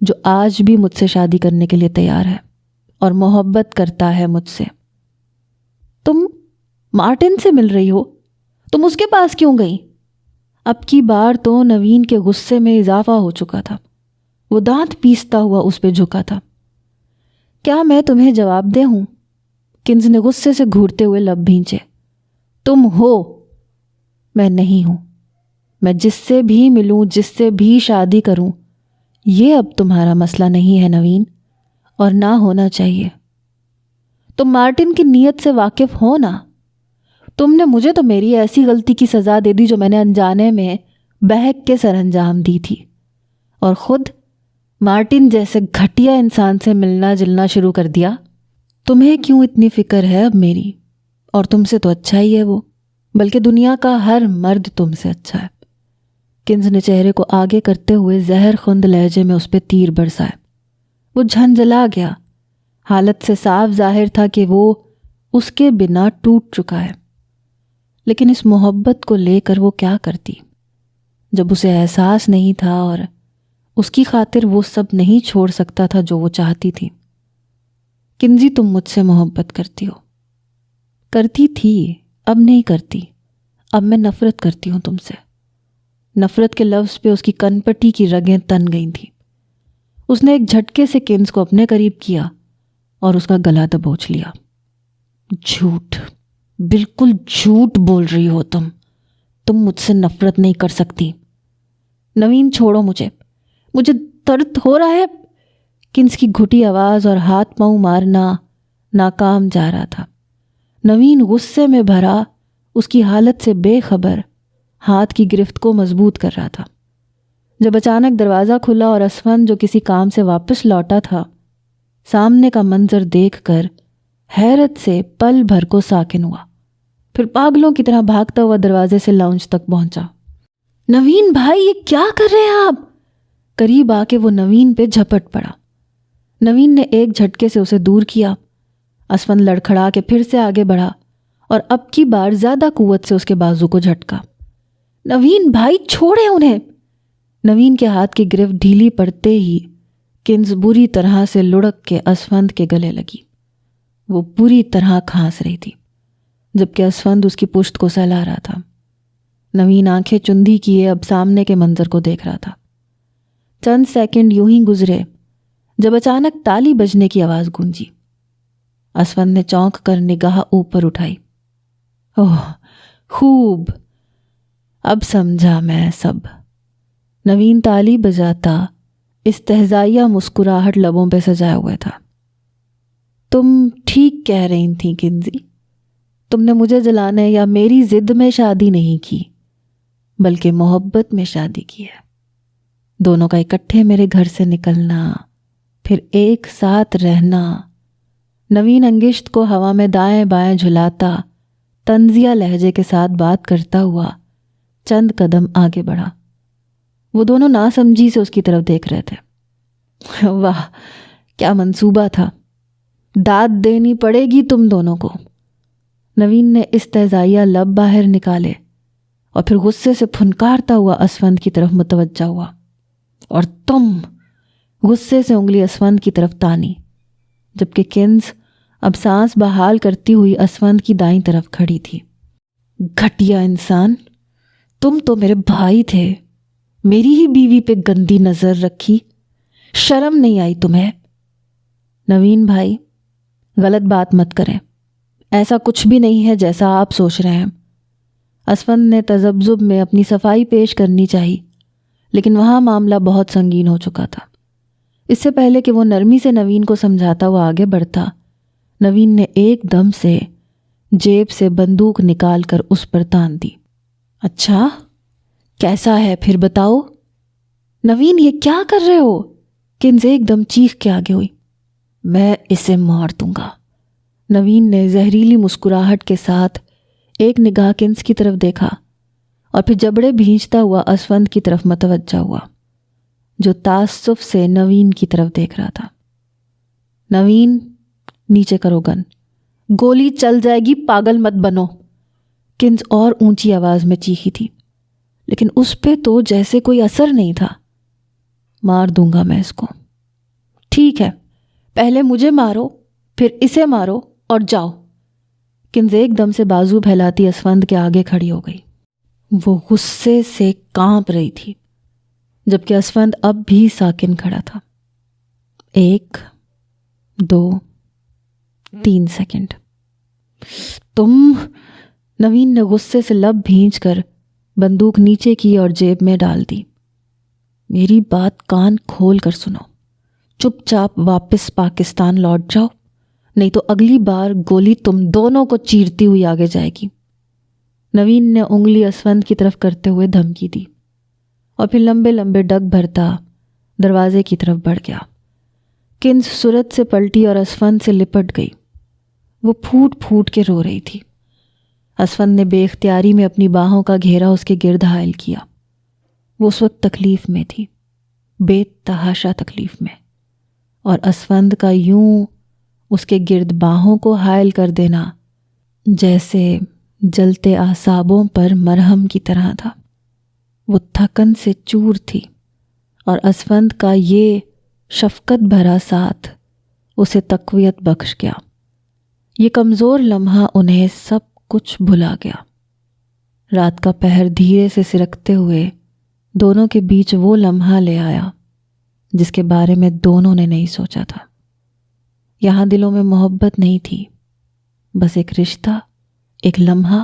جو آج بھی مجھ سے شادی کرنے کے لیے تیار ہے اور محبت کرتا ہے مجھ سے۔ تم مارٹن سے مل رہی ہو؟ تم اس کے پاس کیوں گئی؟ اب کی بار تو نوین کے غصے میں اضافہ ہو چکا تھا۔ وہ دانت پیستا ہوا اس پہ جھکا تھا۔ کیا میں تمہیں جواب دے ہوں؟ کنز نے غصے سے گھورتے ہوئے لب بھینچے۔ تم ہو، میں نہیں ہوں۔ میں جس سے بھی ملوں، جس سے بھی شادی کروں، یہ اب تمہارا مسئلہ نہیں ہے نوین، اور نہ ہونا چاہیے۔ تم مارٹن کی نیت سے واقف ہو نا؟ تم نے مجھے تو میری ایسی غلطی کی سزا دے دی جو میں نے انجانے میں بہک کے سر انجام دی تھی، اور خود مارٹن جیسے گھٹیا انسان سے ملنا جلنا شروع کر دیا۔ تمہیں کیوں اتنی فکر ہے اب میری؟ اور تم سے تو اچھا ہی ہے وہ، بلکہ دنیا کا ہر مرد تم سے اچھا ہے۔ کنز نے چہرے کو آگے کرتے ہوئے زہر خوند لہجے میں اس پہ تیر برسائے۔ وہ جھنجھلا گیا۔ حالت سے صاف ظاہر تھا کہ وہ اس کے بنا ٹوٹ چکا ہے، لیکن اس محبت کو لے کر وہ کیا کرتی جب اسے احساس نہیں تھا اور اس کی خاطر وہ سب نہیں چھوڑ سکتا تھا جو وہ چاہتی تھی۔ کنزی، تم مجھ سے محبت کرتی ہو۔ کرتی تھی، اب نہیں کرتی۔ اب میں نفرت کرتی ہوں تم سے۔ نفرت کے لفظ پہ اس کی کن پٹی کی رگیں تن گئی تھیں۔ اس نے ایک جھٹکے سے کنز کو اپنے قریب کیا اور اس کا گلا دبوچ لیا۔ جھوٹ، بالکل جھوٹ بول رہی ہو تم مجھ سے نفرت نہیں کر سکتی۔ نوین چھوڑو مجھے درد ہو رہا ہے۔ کنز کی گھٹی آواز اور ہاتھ پاؤں مارنا ناکام جا رہا تھا۔ نوین غصے میں بھرا اس کی حالت سے بے خبر ہاتھ کی گرفت کو مضبوط کر رہا تھا، جب اچانک دروازہ کھلا اور اسفند جو کسی کام سے واپس لوٹا تھا سامنے کا منظر دیکھ کر حیرت سے پل بھر کو ساکن ہوا، پھر پاگلوں کی طرح بھاگتا ہوا دروازے سے لاؤنج تک پہنچا۔ نوین بھائی، یہ کیا کر رہے ہیں آپ؟ قریب آ کے وہ نوین پہ جھپٹ پڑا۔ نوین نے ایک جھٹکے سے اسے دور کیا۔ اسفند لڑکھڑا کے پھر سے آگے بڑھا اور اب کی بار زیادہ قوت سے اس کے بازو کو جھٹکا۔ نوین بھائی، چھوڑے انہیں۔ نوین کے ہاتھ کی گرفت ڈھیلی پڑتے ہی کنز بری طرح سے لڑک کے اسفند کے گلے لگی۔ وہ بری طرح کھانس رہی تھی، جبکہ اسفند اس کی پشت کو سہلا رہا تھا۔ نوین آنکھیں چندی کیے اب سامنے کے منظر کو دیکھ رہا تھا۔ چند سیکنڈ یوں ہی گزرے جب اچانک تالی بجنے کی آواز گونجی۔ اسفند نے چونک کر نگاہ اوپر اٹھائی۔ اوہ خوب، اب سمجھا میں سب۔ نوین تالی بجاتا استہزائیہ مسکراہٹ لبوں پہ سجائے ہوئے تھا۔ تم ٹھیک کہہ رہی تھیں کنزی، تم نے مجھے جلانے یا میری ضد میں شادی نہیں کی، بلکہ محبت میں شادی کی ہے۔ دونوں کا اکٹھے میرے گھر سے نکلنا، پھر ایک ساتھ رہنا۔ نوین انگشت کو ہوا میں دائیں بائیں جھلاتا، طنزیہ لہجے کے ساتھ بات کرتا ہوا چند قدم آگے بڑھا۔ وہ دونوں ناسمجھی سے اس کی طرف دیکھ رہے تھے۔ واہ، کیا منصوبہ تھا! داد دینی پڑے گی تم دونوں کو۔ نوین نے استہزائیہ لب باہر نکالے اور پھر غصے سے پھنکارتا ہوا اسفند کی طرف متوجہ ہوا۔ اور تم! غصے سے انگلی اسفند کی طرف تانی، جبکہ کنز اب سانس بحال کرتی ہوئی اسفند کی دائیں طرف کھڑی تھی۔ گھٹیا انسان! تم تو میرے بھائی تھے، میری ہی بیوی پہ گندی نظر رکھی، شرم نہیں آئی تمہیں؟ نوین بھائی، غلط بات مت کریں، ایسا کچھ بھی نہیں ہے جیسا آپ سوچ رہے ہیں۔ اسفند نے تذبذب میں اپنی صفائی پیش کرنی چاہی، لیکن وہاں معاملہ بہت سنگین ہو چکا تھا۔ اس سے پہلے کہ وہ نرمی سے نوین کو سمجھاتا ہوا آگے بڑھتا، نوین نے ایک دم سے جیب سے بندوق نکال کر اس پر تان دی۔ اچھا، کیسا ہے پھر بتاؤ؟ نوین، یہ کیا کر رہے ہو؟ کنز ایک دم چیخ کے آگے ہوئی۔ میں اسے مار دوں گا۔ نوین نے زہریلی مسکراہٹ کے ساتھ ایک نگاہ کنز کی طرف دیکھا اور پھر جبڑے بھینچتا ہوا اسفند کی طرف متوجہ ہوا، جو تعصب سے نوین کی طرف دیکھ رہا تھا۔ نوین، نیچے کرو گن، گولی چل جائے گی، پاگل مت بنو، کنز اور اونچی آواز میں چیخی تھی، لیکن اس پہ تو جیسے کوئی اثر نہیں تھا۔ مار دوں گا میں اس کو۔ ٹھیک ہے، پہلے مجھے مارو، پھر اسے مارو اور جاؤ۔ کنز ایک دم سے بازو پھیلاتی اسفند کے آگے کھڑی ہو گئی۔ وہ غصے سے کانپ رہی تھی، جبکہ اسفند اب بھی ساکن کھڑا تھا۔ 1 2 3 سیکنڈ۔ تم! نوین نے غصے سے لب بھینچ کر بندوق نیچے کی اور جیب میں ڈال دی۔ میری بات کان کھول کر سنو، چپ چاپ واپس پاکستان لوٹ جاؤ، نہیں تو اگلی بار گولی تم دونوں کو چیرتی ہوئی آگے جائے گی۔ نوین نے انگلی اسفند کی طرف کرتے ہوئے دھمکی دی اور پھر لمبے لمبے ڈگ بھرتا دروازے کی طرف بڑھ گیا۔ کنز صورت سے پلٹی اور اسفند سے لپٹ گئی۔ وہ پھوٹ پھوٹ کے رو رہی تھی۔ اسفند نے بے اختیاری میں اپنی باہوں کا گھیرا اس کے گرد حائل کیا۔ وہ اس وقت تکلیف میں تھی، بے تحاشا تکلیف میں، اور اسفند کا یوں اس کے گرد باہوں کو حائل کر دینا جیسے جلتے اعصابوں پر مرہم کی طرح تھا۔ وہ تھکن سے چور تھی، اور اسفند کا یہ شفقت بھرا ساتھ اسے تقویت بخش گیا۔ یہ کمزور لمحہ انہیں سب کچھ بھلا گیا۔ رات کا پہر دھیرے سے سرکتے ہوئے دونوں کے بیچ وہ لمحہ لے آیا جس کے بارے میں دونوں نے نہیں سوچا تھا۔ یہاں دلوں میں محبت نہیں تھی، بس ایک رشتہ، ایک لمحہ،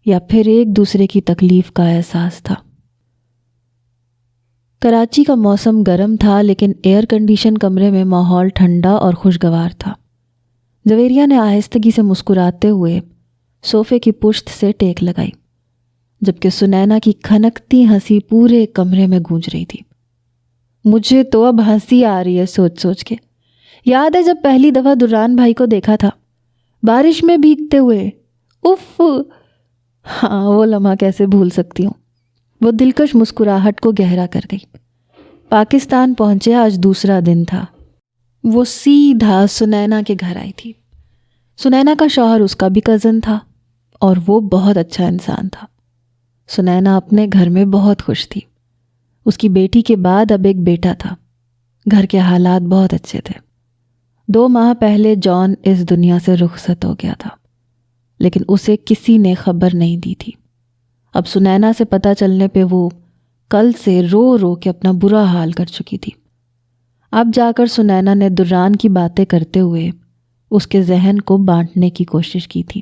یا پھر ایک دوسرے کی تکلیف کا احساس تھا۔ کراچی کا موسم گرم تھا، لیکن ایئر کنڈیشن کمرے میں ماحول ٹھنڈا اور خوشگوار تھا۔ جویریہ نے آہستگی سے مسکراتے ہوئے صوفے کی پشت سے ٹیک لگائی، جبکہ سنینا کی کھنکتی ہنسی پورے کمرے میں گونج رہی تھی۔ مجھے تو اب ہنسی آ رہی ہے سوچ سوچ کے۔ یاد ہے جب پہلی دفعہ دران بھائی کو دیکھا تھا، بارش میں بھیگتے ہوئے؟ اف! ہاں، وہ لمحہ کیسے بھول سکتی ہوں۔ وہ دلکش مسکراہٹ کو گہرا کر گئی۔ پاکستان پہنچے آج دوسرا دن تھا۔ وہ سیدھا سنینا کے گھر آئی تھی۔ سنینا کا شوہر اس کا بھی کزن تھا، اور وہ بہت اچھا انسان تھا۔ سنینا اپنے گھر میں بہت خوش تھی۔ اس کی بیٹی کے بعد اب ایک بیٹا تھا۔ گھر کے حالات بہت اچھے تھے۔ 2 ماہ پہلے جان اس دنیا سے رخصت ہو گیا تھا، لیکن اسے کسی نے خبر نہیں دی تھی۔ اب سنینا سے پتہ چلنے پہ وہ کل سے رو رو کے اپنا برا حال کر چکی تھی۔ اب جا کر سنینا نے دران کی باتیں کرتے ہوئے اس کے ذہن کو بانٹنے کی کوشش کی تھی۔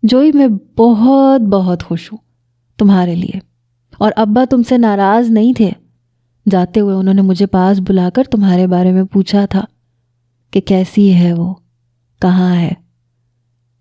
جوئی، میں بہت بہت خوش ہوں تمہارے لیے، اور ابا تم سے ناراض نہیں تھے۔ جاتے ہوئے انہوں نے مجھے پاس بلا کر تمہارے بارے میں پوچھا تھا کہ کیسی ہے وہ، کہاں ہے۔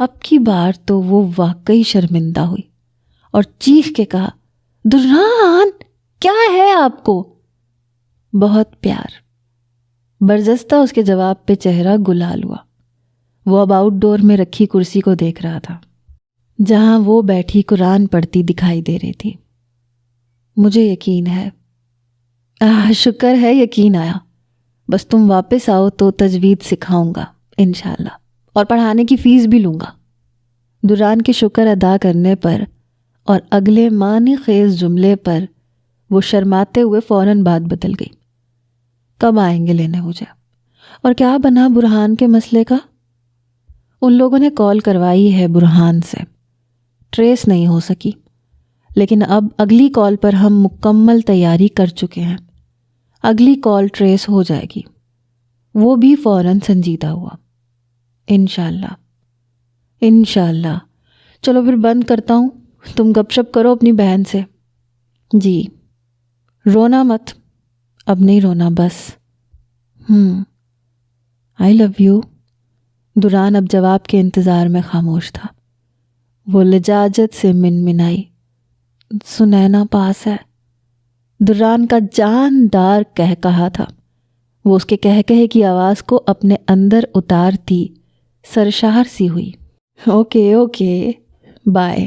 اب کی بار تو وہ واقعی شرمندہ ہوئی اور چیخ کے کہا، دران کیا ہے آپ کو؟ بہت پیار۔ برجستہ اس کے جواب پہ چہرہ گلال ہوا۔ وہ اب آؤٹ ڈور میں رکھی کرسی کو دیکھ رہا تھا جہاں وہ بیٹھی قرآن پڑھتی دکھائی دے رہی تھی۔ مجھے یقین ہے، شکر ہے یقین آیا، بس تم واپس آؤ تو تجوید سکھاؤں گا انشاءاللہ، اور پڑھانے کی فیس بھی لوں گا۔ دران کے شکر ادا کرنے پر اور اگلے معنی خیز جملے پر وہ شرماتے ہوئے فوراً بات بدل گئی۔ کب آئیں گے لینے مجھے؟ اور کیا بنا برہان کے مسئلے کا؟ ان لوگوں نے کال کروائی ہے برہان سے، ٹریس نہیں ہو سکی، لیکن اب اگلی کال پر ہم مکمل تیاری کر چکے ہیں، اگلی کال ٹریس ہو جائے گی۔ وہ بھی فوراً سنجیدہ ہوا۔ انشاءاللہ انشاءاللہ۔ چلو پھر بند کرتا ہوں، تم گپ شپ کرو اپنی بہن سے۔ جی، رونا مت۔ اب نہیں رونا بس۔ آئی لو یو۔ دران اب جواب کے انتظار میں خاموش تھا۔ وہ لجاجت سے منمنائی، سنینا پاس ہے۔ دران کا جاندار کہا تھا۔ وہ اس کے کہے کی آواز کو اپنے اندر اتارتی سرشار سی ہوئی۔ Okay bye.